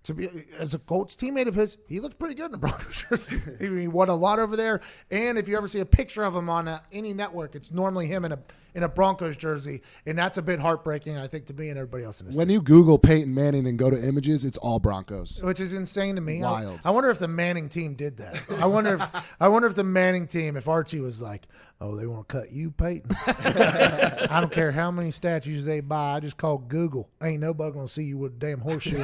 A: To be as a Colts teammate of his, he looked pretty good in the Broncos jersey. He won a lot over there. And if you ever see a picture of him on any network, it's normally him in a Broncos jersey, and that's a bit heartbreaking, I think, to me and everybody else in the
K: When
A: city.
K: you Google Peyton Manning and go to images, it's all Broncos.
A: Which is insane to me.
K: Wild.
A: I wonder if the Manning team did that. I wonder if the Manning team, if Archie was like, oh, they want to cut you, Peyton? I don't care how many statues they buy. I just call Google. Ain't nobody going to see you with a damn horseshoe.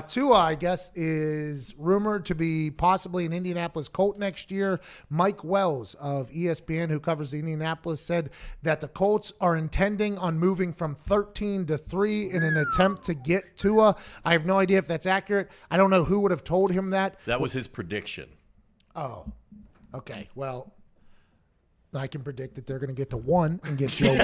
A: Tua, I guess, is rumored to be possibly an Indianapolis Colt next year. Mike Wells of ESPN, who covers the Indianapolis, said that the Colts are intending on moving from 13 to 3 in an attempt to get Tua. I have no idea if that's accurate. I don't know who would have told him that.
J: That was his prediction.
A: Oh, okay. Well, I can predict that they're going to get to 1 and get Joe.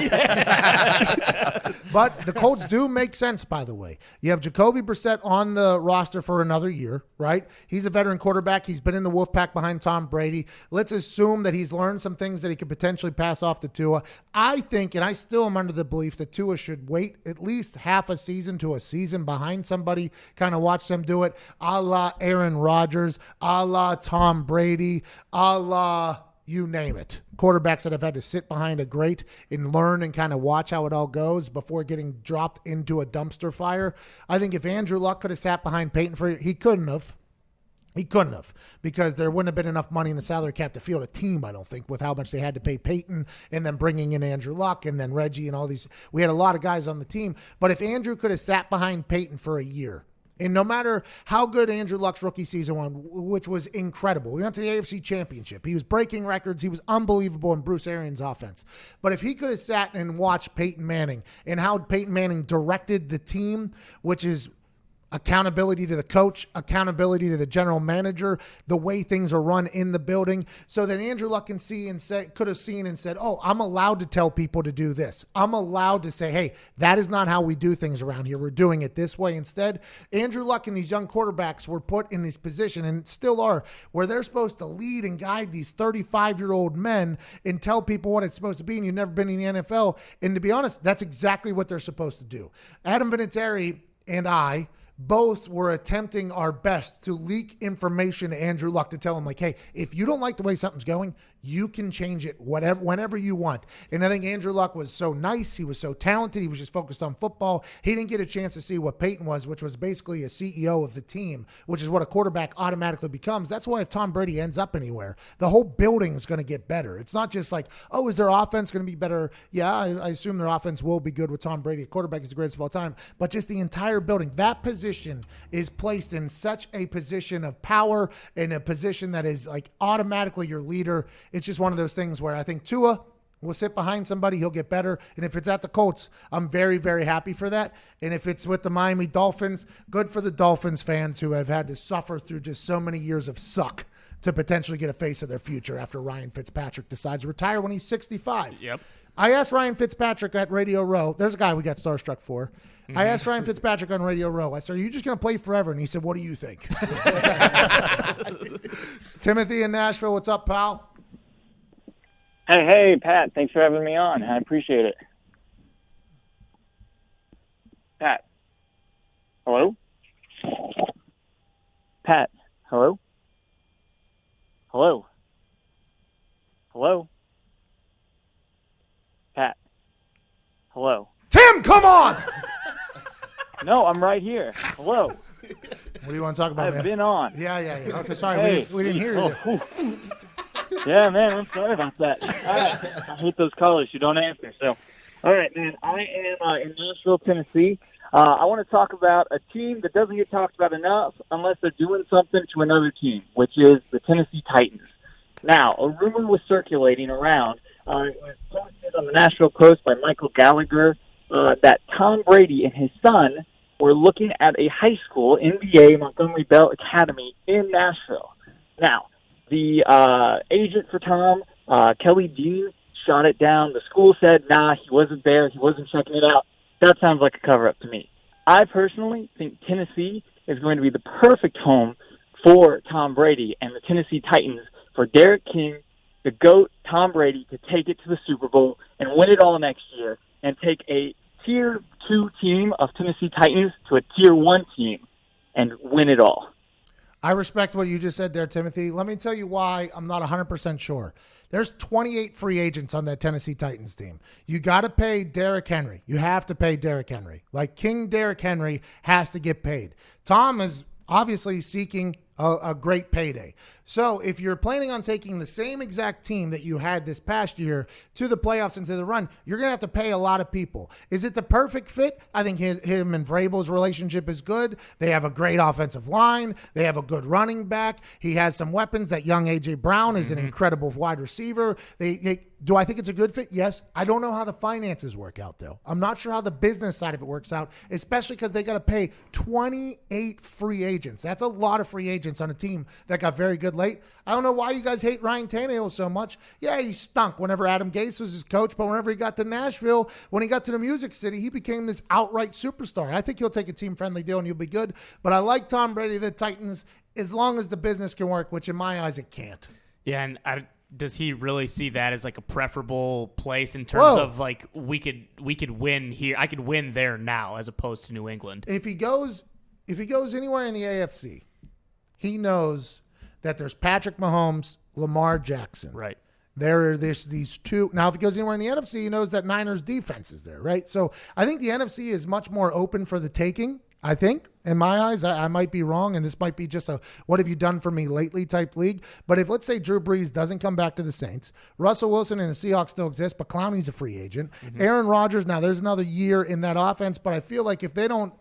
A: But the Colts do make sense, by the way. You have Jacoby Brissett on the roster for another year, right? He's a veteran quarterback. He's been in the Wolfpack behind Tom Brady. Let's assume that he's learned some things that he could potentially pass off to Tua. I think, and I still am under the belief that Tua should wait at least half a season to a season behind somebody, kind of watch them do it, a la Aaron Rodgers, a la Tom Brady, a la you name it. Quarterbacks that have had to sit behind a great and learn and kind of watch how it all goes before getting dropped into a dumpster fire. I think if Andrew Luck could have sat behind Peyton for he couldn't have. He couldn't have, because there wouldn't have been enough money in the salary cap to field a team, I don't think, with how much they had to pay Peyton and then bringing in Andrew Luck and then Reggie and all these. We had a lot of guys on the team. But if Andrew could have sat behind Peyton for a year, and no matter how good Andrew Luck's rookie season won, which was incredible, we went to the AFC Championship. He was breaking records. He was unbelievable in Bruce Arians' offense. But if he could have sat and watched Peyton Manning and how Peyton Manning directed the team, which is accountability to the coach, accountability to the general manager, the way things are run in the building, so that Andrew Luck can see and say, could have seen and said, oh, I'm allowed to tell people to do this. I'm allowed to say, hey, that is not how we do things around here. We're doing it this way. Instead, Andrew Luck and these young quarterbacks were put in this position, and still are, where they're supposed to lead and guide these 35-year-old men and tell people what it's supposed to be, and you've never been in the NFL. And to be honest, that's exactly what they're supposed to do. Adam Vinatieri and I both were attempting our best to leak information to Andrew Luck to tell him, like, hey, if you don't like the way something's going, you can change it whenever you want. And I think Andrew Luck was so nice. He was so talented. He was just focused on football. He didn't get a chance to see what Peyton was, which was basically a CEO of the team, which is what a quarterback automatically becomes. That's why if Tom Brady ends up anywhere, the whole building is going to get better. It's not just like, oh, is their offense going to be better? Yeah, I assume their offense will be good with Tom Brady. A quarterback is the greatest of all time. But just the entire building, that position is placed in such a position of power, in a position that is like automatically your leader. It's just one of those things where I think Tua will sit behind somebody, he'll get better. And if it's at the Colts, I'm very, very happy for that. And if it's with the Miami Dolphins, good for the Dolphins fans who have had to suffer through just so many years of suck to potentially get a face of their future after Ryan Fitzpatrick decides to retire when he's 65.
C: Yep.
A: I asked Ryan Fitzpatrick at Radio Row. There's a guy we got Starstruck for. Mm-hmm. I asked Ryan Fitzpatrick on Radio Row. I said, are you just going to play forever? And he said, what do you think? Timothy in Nashville, what's up, pal?
Q: Hey, Pat. Thanks for having me on. I appreciate it. Pat. Hello? Pat. Hello? Hello? Hello? Pat. Hello?
A: Tim, come on!
Q: No, I'm right here. Hello?
A: What do you want to talk about,
Q: I've
A: man?
Q: been on.
A: Yeah. Okay, sorry.
Q: Hey.
A: We didn't hear you.
Q: Yeah, man, I'm sorry about that. All right. I hate those callers who don't answer. So, all right, man, I am in Nashville, Tennessee. I want to talk about a team that doesn't get talked about enough unless they're doing something to another team, which is the Tennessee Titans. Now, a rumor was circulating around. It was posted on the Nashville Post by Michael Gallagher that Tom Brady and his son we're looking at a high school, NBA Montgomery Bell Academy in Nashville. Now, the agent for Tom, Kelly Dean, shot it down. The school said, nah, he wasn't there. He wasn't checking it out. That sounds like a cover-up to me. I personally think Tennessee is going to be the perfect home for Tom Brady and the Tennessee Titans, for Derek King, the GOAT, Tom Brady, to take it to the Super Bowl and win it all next year and take a Tier 2 team of Tennessee Titans to a Tier 1 team and win it all.
A: I respect what you just said there, Timothy. Let me tell you why I'm not 100% sure. There's 28 free agents on that Tennessee Titans team. You got to pay Derrick Henry. You have to pay Derrick Henry. Like King Derrick Henry has to get paid. Tom is obviously seeking a great payday. So if you're planning on taking the same exact team that you had this past year to the playoffs and to the run, you're going to have to pay a lot of people. Is it the perfect fit? I think him and Vrabel's relationship is good. They have a great offensive line. They have a good running back. He has some weapons. That young A.J. Brown is an incredible wide receiver. Do I think it's a good fit? Yes. I don't know how the finances work out, though. I'm not sure how the business side of it works out, especially because they got to pay 28 free agents. That's a lot of free agents on a team that got very good late. I don't know why you guys hate Ryan Tannehill so much. Yeah, he stunk whenever Adam Gase was his coach, but whenever he got to Nashville, when he got to the Music City, he became this outright superstar. I think he'll take a team-friendly deal and he'll be good. But I like Tom Brady, the Titans, as long as the business can work, which in my eyes it can't.
C: Yeah, and does he really see that as like a preferable place in terms of like we could win here? I could win there now as opposed to New England.
A: If he goes anywhere in the AFC, he knows that there's Patrick Mahomes, Lamar Jackson.
C: Right.
A: There's these two. Now, if he goes anywhere in the NFC, he knows that Niners defense is there, right? So I think the NFC is much more open for the taking. I think, in my eyes, I might be wrong, and this might be just a what have you done for me lately type league. But if, let's say, Drew Brees doesn't come back to the Saints, Russell Wilson and the Seahawks still exist, but Clowney's a free agent. Aaron Rodgers, now there's another year in that offense, but I feel like if they don't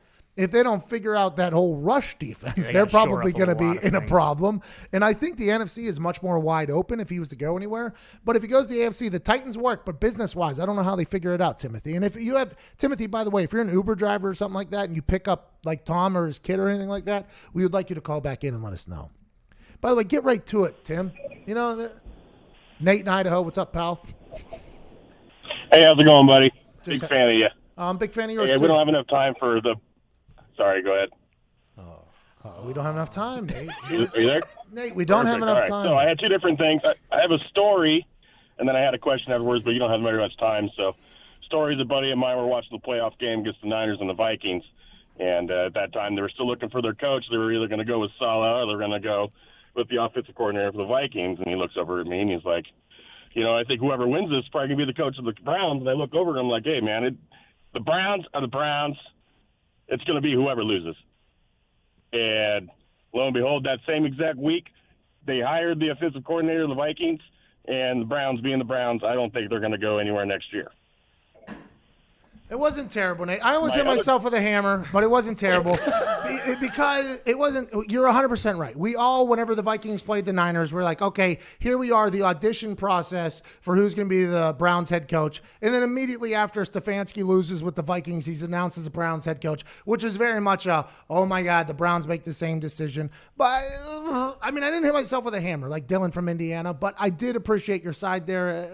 A: figure out that whole rush defense, they're probably going to be in a problem. And I think the NFC is much more wide open if he was to go anywhere. But if he goes to the AFC, the Titans work, but business-wise, I don't know how they figure it out, Timothy. And if you have, Timothy, by the way, if you're an Uber driver or something like that and you pick up like Tom or his kid or anything like that, we would like you to call back in and let us know. By the way, get right to it, Tim. You know, Nate in Idaho, what's up, pal?
R: Hey, how's it going, buddy? Big fan of you.
A: I'm a big fan of yours,
R: too.
A: too.
R: We don't have enough time for the... Sorry, go ahead.
A: We don't have enough time, Nate.
R: Are you there?
A: Nate, we don't have enough
R: right.
A: time.
R: So I had two different things. I have a story, and then I had a question afterwards, but you don't have very much time. So story is a buddy of mine. We're watching the playoff game against the Niners and the Vikings. And at that time, they were still looking for their coach. They were either going to go with Saleh or they were going to go with the offensive coordinator for the Vikings. And he looks over at me, and he's like, I think whoever wins this is probably going to be the coach of the Browns. And I look over at him like, hey, man, the Browns are the Browns. It's going to be whoever loses. And lo and behold, that same exact week, they hired the offensive coordinator of the Vikings, and the Browns being the Browns, I don't think they're going to go anywhere next year.
A: It wasn't terrible, Nate. I always hit myself with a hammer, but it wasn't terrible because it wasn't. You're 100% right. We all, whenever the Vikings played the Niners, we're like, okay, here we are, the audition process for who's going to be the Browns head coach. And then immediately after Stefanski loses with the Vikings, he's announced as a Browns head coach, which is very much a, oh my God, the Browns make the same decision. But I mean, I didn't hit myself with a hammer like Dylan from Indiana, but I did appreciate your side there.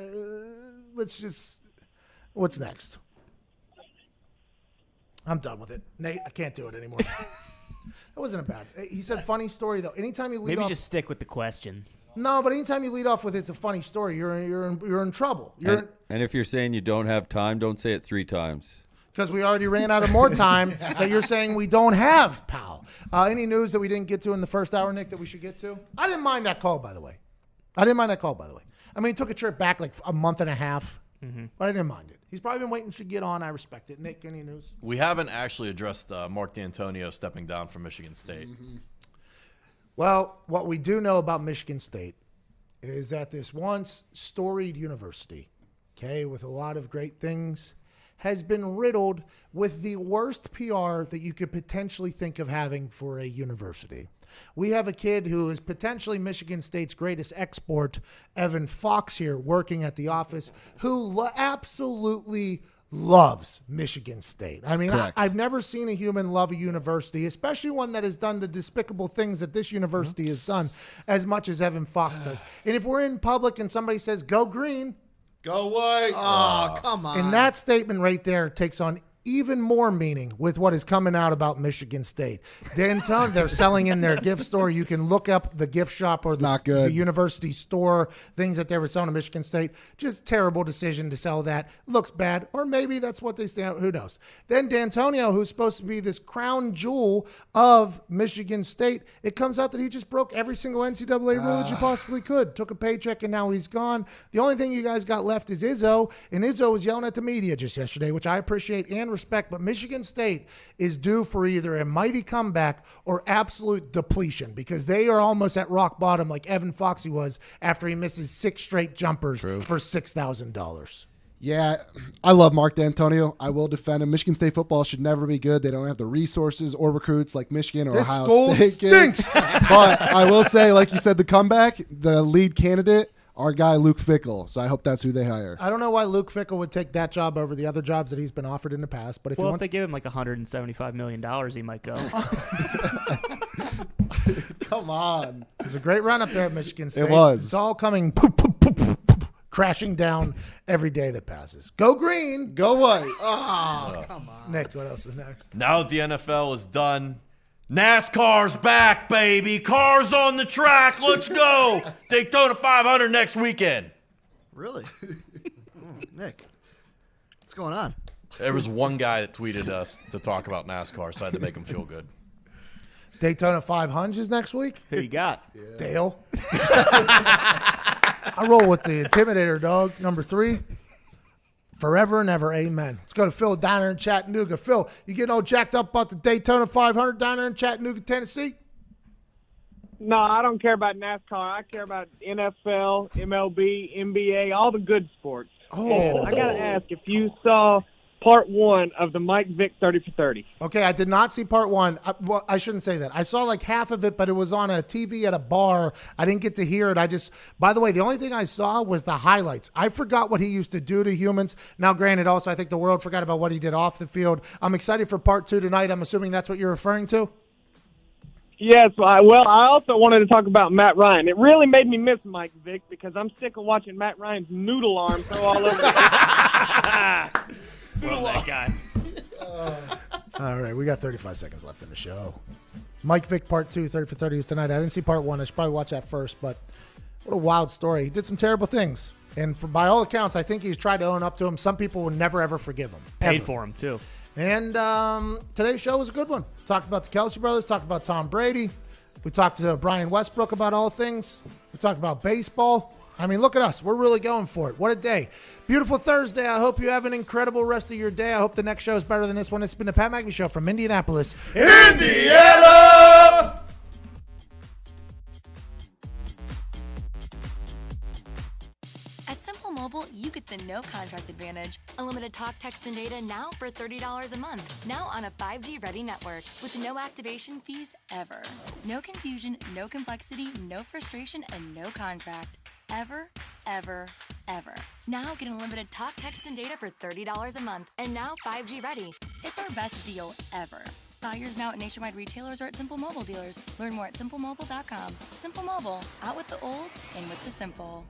A: What's next? I'm done with it. Nate, I can't do it anymore. That wasn't a bad. He said funny story, though. Anytime you lead off.
C: Maybe just stick with the question.
A: No, but anytime you lead off with it's a funny story, you're in trouble.
E: And if you're saying you don't have time, don't say it 3 times.
A: Because we already ran out of more time that you're saying we don't have, pal. Any news that we didn't get to in the first hour, Nick, that we should get to? I didn't mind that call, by the way. I mean, he took a trip back like a month and a half. But I didn't mind it. He's probably been waiting to get on. I respect it. Nick, any news?
J: We haven't actually addressed Mark D'Antonio stepping down from Michigan State.
A: Well, what we do know about Michigan State is that this once storied university, okay, with a lot of great things, has been riddled with the worst PR that you could potentially think of having for a university. We have a kid who is potentially Michigan State's greatest export, Evan Fox, here working at the office, who absolutely loves Michigan State. I mean,
K: Correct.
A: I've never seen a human love a university, especially one that has done the despicable things that this university has done, as much as Evan Fox does. And if we're in public and somebody says, go green,
P: Go white.
N: Oh, come on.
A: and that statement right there takes on even more meaning with what is coming out about Michigan State. D'Antoni, they're selling in their gift store. You can look up the gift shop or the university store, things that they were selling to Michigan State. Just terrible decision to sell that. Looks bad, or maybe that's what they stand. Who knows? Then D'Antonio, who's supposed to be this crown jewel of Michigan State, it comes out that he just broke every single NCAA rule that you possibly could. Took a paycheck, and now he's gone. The only thing you guys got left is Izzo, and Izzo was yelling at the media just yesterday, which I appreciate and respect, but Michigan State is due for either a mighty comeback or absolute depletion, because they are almost at rock bottom like Evan Foxy was after he misses 6 straight jumpers for $6,000.
K: Yeah, I love Mark D'Antonio. I will defend him. Michigan State football should never be good. They don't have the resources or recruits like Michigan or
A: This
K: Ohio
A: school
K: State
A: stinks.
K: But I will say, like you said, the comeback, the lead candidate, our guy Luke Fickell. So I hope that's who they hire.
A: I don't know why Luke Fickell would take that job over the other jobs that he's been offered in the past, but if he
C: Well, if
A: wants
C: they give him like $175 million, he might go.
K: Come on.
A: It was a great run up there at Michigan State.
K: It was.
A: It's all coming poop, poop, poop, poop, poop, crashing down every day that passes. Go green.
K: Go white.
A: Oh, come on. Nick, what else is next?
J: Now that the NFL is done, NASCAR's back, baby. Cars on the track. Let's go. Daytona 500 next weekend.
N: Really? Nick, what's going on?
J: There was one guy that tweeted us to talk about NASCAR, so I had to make him feel good.
A: Daytona 500 is next week?
C: Who you got?
A: Dale. I roll with the Intimidator, dog. Number 3. Forever and ever, amen. Let's go to Phil down there in Chattanooga. Phil, you getting all jacked up about the Daytona 500 down there in Chattanooga, Tennessee?
S: No, I don't care about NASCAR. I care about NFL, MLB, NBA, all the good sports.
A: Oh.
S: And I got to ask if you saw part 1 of the Mike Vick 30 for 30.
A: Okay, I did not see part 1. Well, I shouldn't say that. I saw like half of it, but it was on a TV at a bar. I didn't get to hear it. By the way, the only thing I saw was the highlights. I forgot what he used to do to humans. Now, granted, also, I think the world forgot about what he did off the field. I'm excited for part 2 tonight. I'm assuming that's what you're referring to?
S: Yes, I also wanted to talk about Matt Ryan. It really made me miss Mike Vick because I'm sick of watching Matt Ryan's noodle arm throw all over the
C: Love that guy.
A: All right, we got 35 seconds left in the show. Mike Vick, part 2, 30 for 30 is tonight. I didn't see part 1. I should probably watch that first, but what a wild story. He did some terrible things. And by all accounts, I think he's tried to own up to him. Some people will never, ever forgive him.
C: Paid
A: Ever.
C: for him, too.
A: And today's show was a good one. Talked about the Kelsey brothers, talked about Tom Brady. We talked to Brian Westbrook about all things. We talked about baseball. I mean, look at us. We're really going for it. What a day. Beautiful Thursday. I hope you have an incredible rest of your day. I hope the next show is better than this one. It's been the Pat McAfee Show from Indianapolis,
P: Indiana!
G: At Simple Mobile, you get the no contract advantage. Unlimited talk, text, and data now for $30 a month. Now on a 5G-ready network with no activation fees ever. No confusion, no complexity, no frustration, and no contract. Ever, ever, ever. Now get unlimited talk, text, and data for $30 a month. And now 5G ready. It's our best deal ever. Buy yours now at nationwide retailers or at Simple Mobile dealers. Learn more at simplemobile.com. Simple Mobile, out with the old, in with the simple.